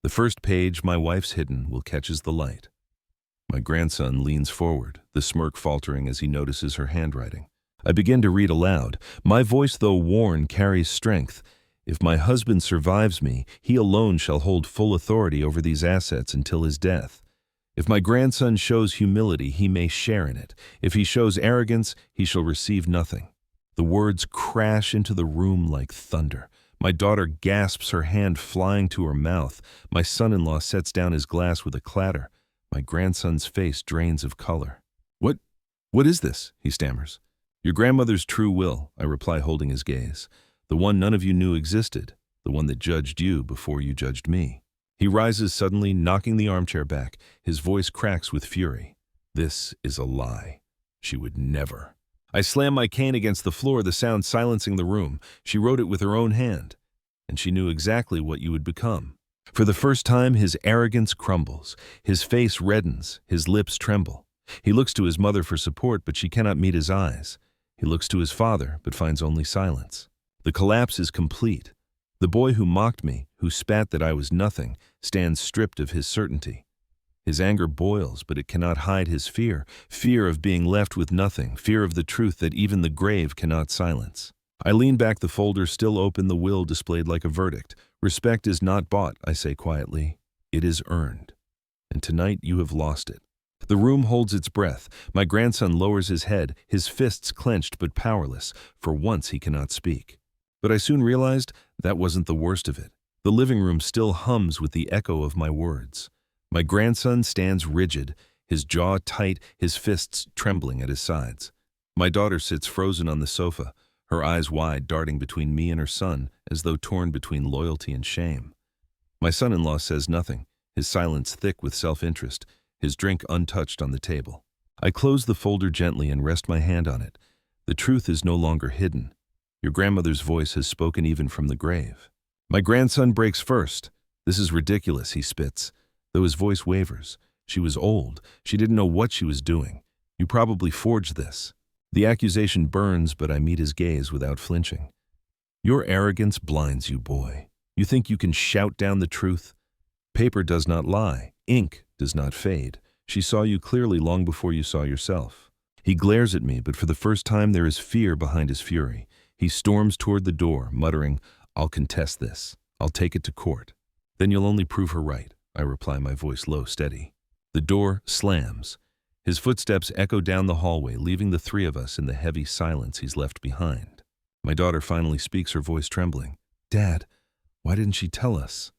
The first page, my wife's hidden, will catches the light. My grandson leans forward, the smirk faltering as he notices her handwriting. I begin to read aloud. My voice, though worn, carries strength. "If my husband survives me, he alone shall hold full authority over these assets until his death. If my grandson shows humility, he may share in it. If he shows arrogance, he shall receive nothing." The words crash into the room like thunder. My daughter gasps, her hand flying to her mouth. My son-in-law sets down his glass with a clatter. My grandson's face drains of color. What is this?" he stammers. "Your grandmother's true will," I reply, holding his gaze. "The one none of you knew existed, the one that judged you before you judged me." He rises suddenly, knocking the armchair back. His voice cracks with fury. "This is a lie. She would never." I slam my cane against the floor, the sound silencing the room. She wrote it with her own hand, and she knew exactly what you would become. For the first time, his arrogance crumbles. His face reddens, his lips tremble. He looks to his mother for support, but she cannot meet his eyes. He looks to his father, but finds only silence. The collapse is complete. The boy who mocked me, who spat that I was nothing, stands stripped of his certainty. His anger boils, but it cannot hide his fear of being left with nothing, fear of the truth that even the grave cannot silence. I lean back, the folder still open, the will displayed like a verdict. "Respect is not bought," I say quietly. "It is earned. And tonight you have lost it." The room holds its breath. My grandson lowers his head, his fists clenched but powerless. For once he cannot speak. But I soon realized that wasn't the worst of it. The living room still hums with the echo of my words. My grandson stands rigid, his jaw tight, his fists trembling at his sides. My daughter sits frozen on the sofa, her eyes wide, darting between me and her son, as though torn between loyalty and shame. My son-in-law says nothing, his silence thick with self-interest, his drink untouched on the table. I close the folder gently and rest my hand on it. The truth is no longer hidden. Your grandmother's voice has spoken even from the grave. My grandson breaks first. "This is ridiculous," he spits, though his voice wavers. "She was old. She didn't know what she was doing. You probably forged this." The accusation burns, but I meet his gaze without flinching. "Your arrogance blinds you, boy. You think you can shout down the truth? Paper does not lie. Ink does not fade. She saw you clearly long before you saw yourself." He glares at me, but for the first time there is fear behind his fury. He storms toward the door, muttering, "I'll contest this. I'll take it to court." "Then you'll only prove her right," I reply, my voice low, steady. The door slams. His footsteps echo down the hallway, leaving the three of us in the heavy silence he's left behind. My daughter finally speaks, her voice trembling. "Dad, why didn't she tell us?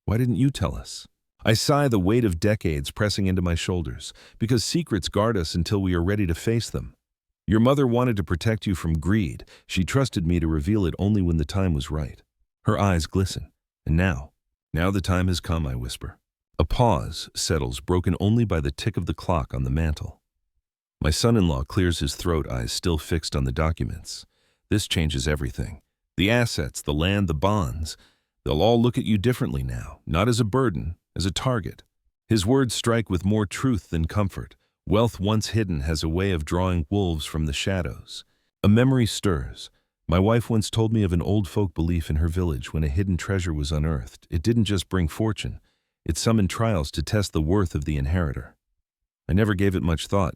Why didn't you tell us?" I sigh, the weight of decades pressing into my shoulders, because secrets guard us until we are ready to face them. "Your mother wanted to protect you from greed. She trusted me to reveal it only when the time was right." Her eyes glisten. "And now the time has come," I whisper. A pause settles, broken only by the tick of the clock on the mantel. My son-in-law clears his throat, eyes still fixed on the documents. "This changes everything. The assets, the land, the bonds. They'll all look at you differently now, not as a burden, as a target." His words strike with more truth than comfort. Wealth once hidden has a way of drawing wolves from the shadows. A memory stirs. My wife once told me of an old folk belief in her village when a hidden treasure was unearthed. It didn't just bring fortune. It summoned trials to test the worth of the inheritor. I never gave it much thought,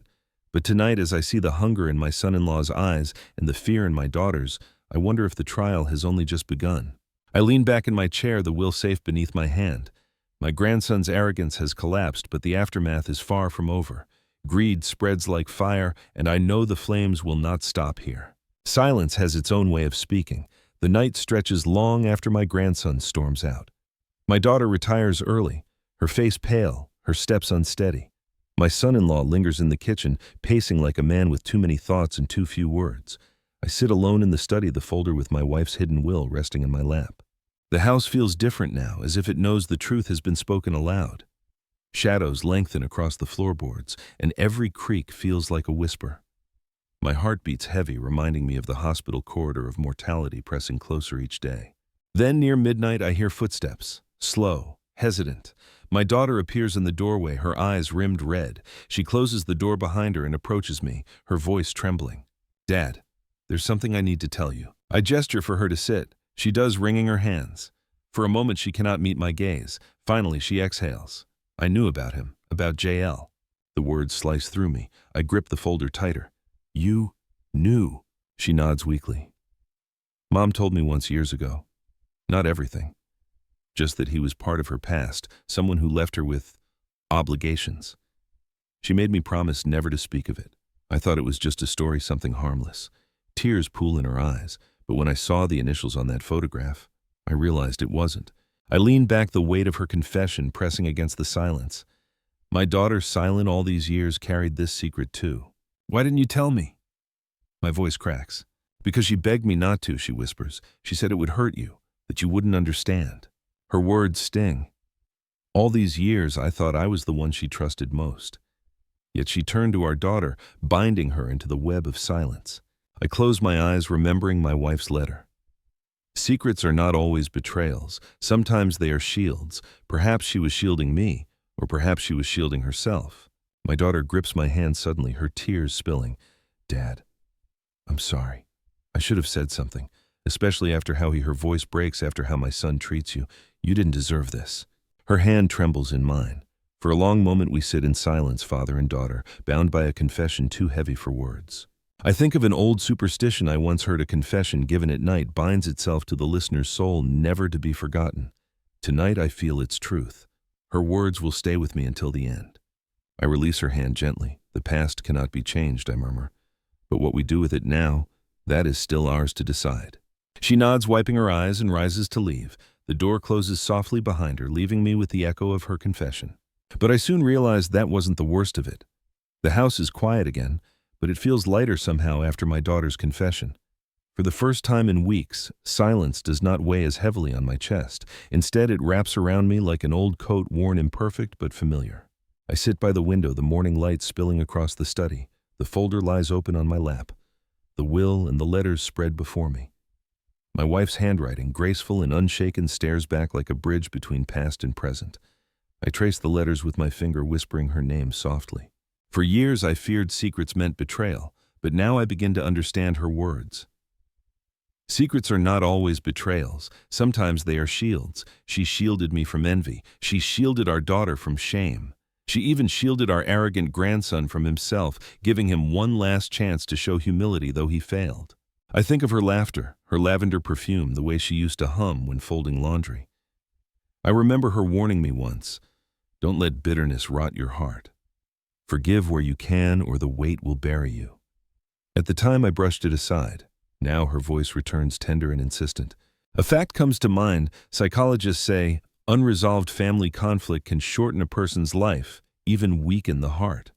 but tonight as I see the hunger in my son-in-law's eyes and the fear in my daughter's, I wonder if the trial has only just begun. I lean back in my chair, the will safe beneath my hand. My grandson's arrogance has collapsed, but the aftermath is far from over. Greed spreads like fire, and I know the flames will not stop here. Silence has its own way of speaking. The night stretches long after my grandson storms out. My daughter retires early, her face pale, her steps unsteady. My son-in-law lingers in the kitchen, pacing like a man with too many thoughts and too few words. I sit alone in the study, the folder with my wife's hidden will resting in my lap. The house feels different now, as if it knows the truth has been spoken aloud. Shadows lengthen across the floorboards, and every creak feels like a whisper. My heart beats heavy, reminding me of the hospital corridor of mortality pressing closer each day. Then, near midnight, I hear footsteps. Slow, hesitant. My daughter appears in the doorway, her eyes rimmed red. She closes the door behind her and approaches me, her voice trembling. "Dad, there's something I need to tell you." I gesture for her to sit. She does, wringing her hands. For a moment she cannot meet my gaze. Finally she exhales. "I knew about him, about JL." The words slice through me. I grip the folder tighter. "You knew?" She nods weakly. "Mom told me once years ago. Not everything. Just that he was part of her past, someone who left her with obligations. She made me promise never to speak of it. I thought it was just a story, something harmless. Tears pool in her eyes, but when I saw the initials on that photograph, I realized it wasn't. I leaned back, the weight of her confession pressing against the silence. My daughter, silent all these years, carried this secret too. "Why didn't you tell me?" My voice cracks. "Because she begged me not to," she whispers. "She said it would hurt you, that you wouldn't understand." Her words sting. All these years, I thought I was the one she trusted most. Yet she turned to our daughter, binding her into the web of silence. I close my eyes, remembering my wife's letter. Secrets are not always betrayals. Sometimes they are shields. Perhaps she was shielding me, or perhaps she was shielding herself. My daughter grips my hand suddenly, her tears spilling. "Dad, I'm sorry. I should have said something, especially after how her voice breaks after how my son treats you. You didn't deserve this." Her hand trembles in mine. For a long moment we sit in silence, father and daughter, bound by a confession too heavy for words. I think of an old superstition I once heard: a confession given at night binds itself to the listener's soul, never to be forgotten. Tonight I feel its truth. Her words will stay with me until the end. I release her hand gently. "The past cannot be changed," I murmur. "But what we do with it now, that is still ours to decide." She nods, wiping her eyes, and rises to leave. The door closes softly behind her, leaving me with the echo of her confession. But I soon realized that wasn't the worst of it. The house is quiet again, but it feels lighter somehow after my daughter's confession. For the first time in weeks, silence does not weigh as heavily on my chest. Instead, it wraps around me like an old coat, worn, imperfect, but familiar. I sit by the window, the morning light spilling across the study. The folder lies open on my lap. The will and the letters spread before me. My wife's handwriting, graceful and unshaken, stares back like a bridge between past and present. I trace the letters with my finger, whispering her name softly. For years I feared secrets meant betrayal, but now I begin to understand her words. Secrets are not always betrayals. Sometimes they are shields. She shielded me from envy. She shielded our daughter from shame. She even shielded our arrogant grandson from himself, giving him one last chance to show humility, though he failed. I think of her laughter, her lavender perfume, the way she used to hum when folding laundry. I remember her warning me once, "Don't let bitterness rot your heart. Forgive where you can, or the weight will bury you." At the time I brushed it aside. Now her voice returns, tender and insistent. A fact comes to mind. Psychologists say unresolved family conflict can shorten a person's life, even weaken the heart.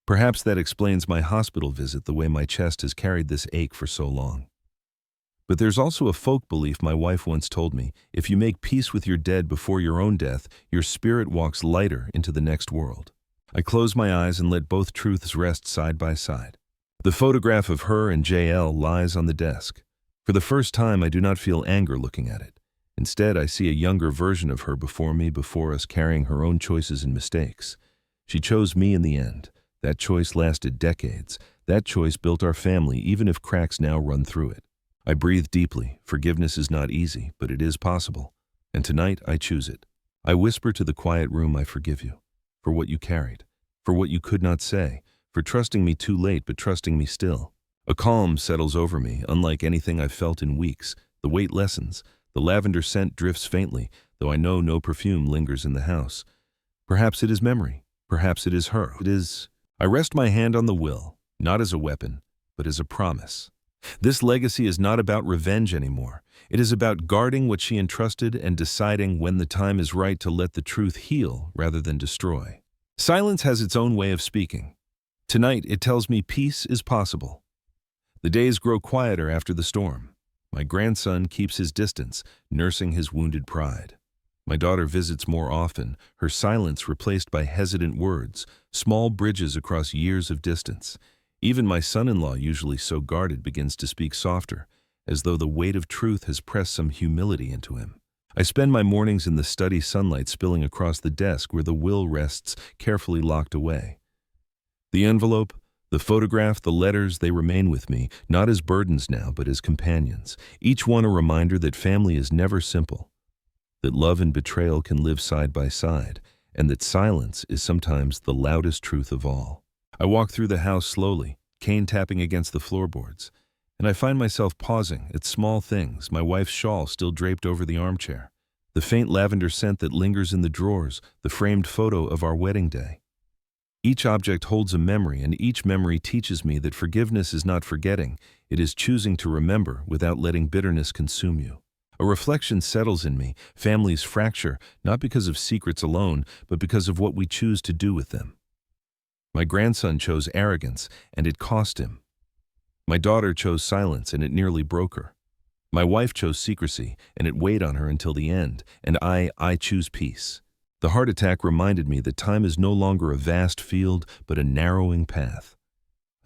Perhaps that explains my hospital visit, the way my chest has carried this ache for so long. But there's also a folk belief my wife once told me: if you make peace with your dead before your own death, your spirit walks lighter into the next world. I close my eyes and let both truths rest side by side. The photograph of her and JL lies on the desk. For the first time, I do not feel anger looking at it. Instead, I see a younger version of her before me, before us, carrying her own choices and mistakes. She chose me in the end. That choice lasted decades. That choice built our family, even if cracks now run through it. I breathe deeply. Forgiveness is not easy, but it is possible. And tonight, I choose it. I whisper to the quiet room, "I forgive you. For what you carried. For what you could not say. For trusting me too late, but trusting me still." A calm settles over me, unlike anything I've felt in weeks. The weight lessens. The lavender scent drifts faintly, though I know no perfume lingers in the house. Perhaps it is memory. Perhaps it is her. It is... I rest my hand on the will, not as a weapon, but as a promise. This legacy is not about revenge anymore. It is about guarding what she entrusted and deciding when the time is right to let the truth heal rather than destroy. Silence has its own way of speaking. Tonight, it tells me peace is possible. The days grow quieter after the storm. My grandson keeps his distance, nursing his wounded pride. My daughter visits more often, her silence replaced by hesitant words, small bridges across years of distance. Even my son-in-law, usually so guarded, begins to speak softer, as though the weight of truth has pressed some humility into him. I spend my mornings in the study, sunlight spilling across the desk where the will rests, carefully locked away. The envelope, the photograph, the letters, they remain with me, not as burdens now, but as companions. Each one a reminder that family is never simple, that love and betrayal can live side by side, and that silence is sometimes the loudest truth of all. I walk through the house slowly, cane tapping against the floorboards, and I find myself pausing at small things: my wife's shawl still draped over the armchair, the faint lavender scent that lingers in the drawers, the framed photo of our wedding day. Each object holds a memory, and each memory teaches me that forgiveness is not forgetting, it is choosing to remember without letting bitterness consume you. A reflection settles in me. Families fracture, not because of secrets alone, but because of what we choose to do with them. My grandson chose arrogance, and it cost him. My daughter chose silence, and it nearly broke her. My wife chose secrecy, and it weighed on her until the end, and I choose peace. The heart attack reminded me that time is no longer a vast field, but a narrowing path.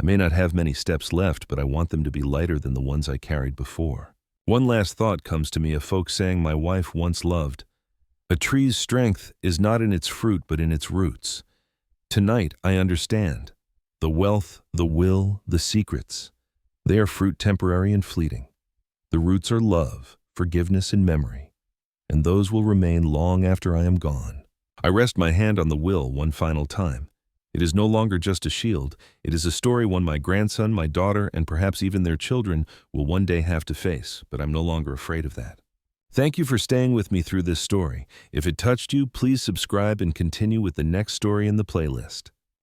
I may not have many steps left, but I want them to be lighter than the ones I carried before. One last thought comes to me, a folk saying my wife once loved. A tree's strength is not in its fruit, but in its roots. Tonight, I understand. The wealth, the will, the secrets. They are fruit temporary and fleeting. The roots are love, forgiveness, and memory, and those will remain long after I am gone. I rest my hand on the will one final time. It is no longer just a shield. It is a story one my grandson, my daughter, and perhaps even their children will one day have to face, but I'm no longer afraid of that. Thank you for staying with me through this story. If it touched you, please subscribe and continue with the next story in the playlist.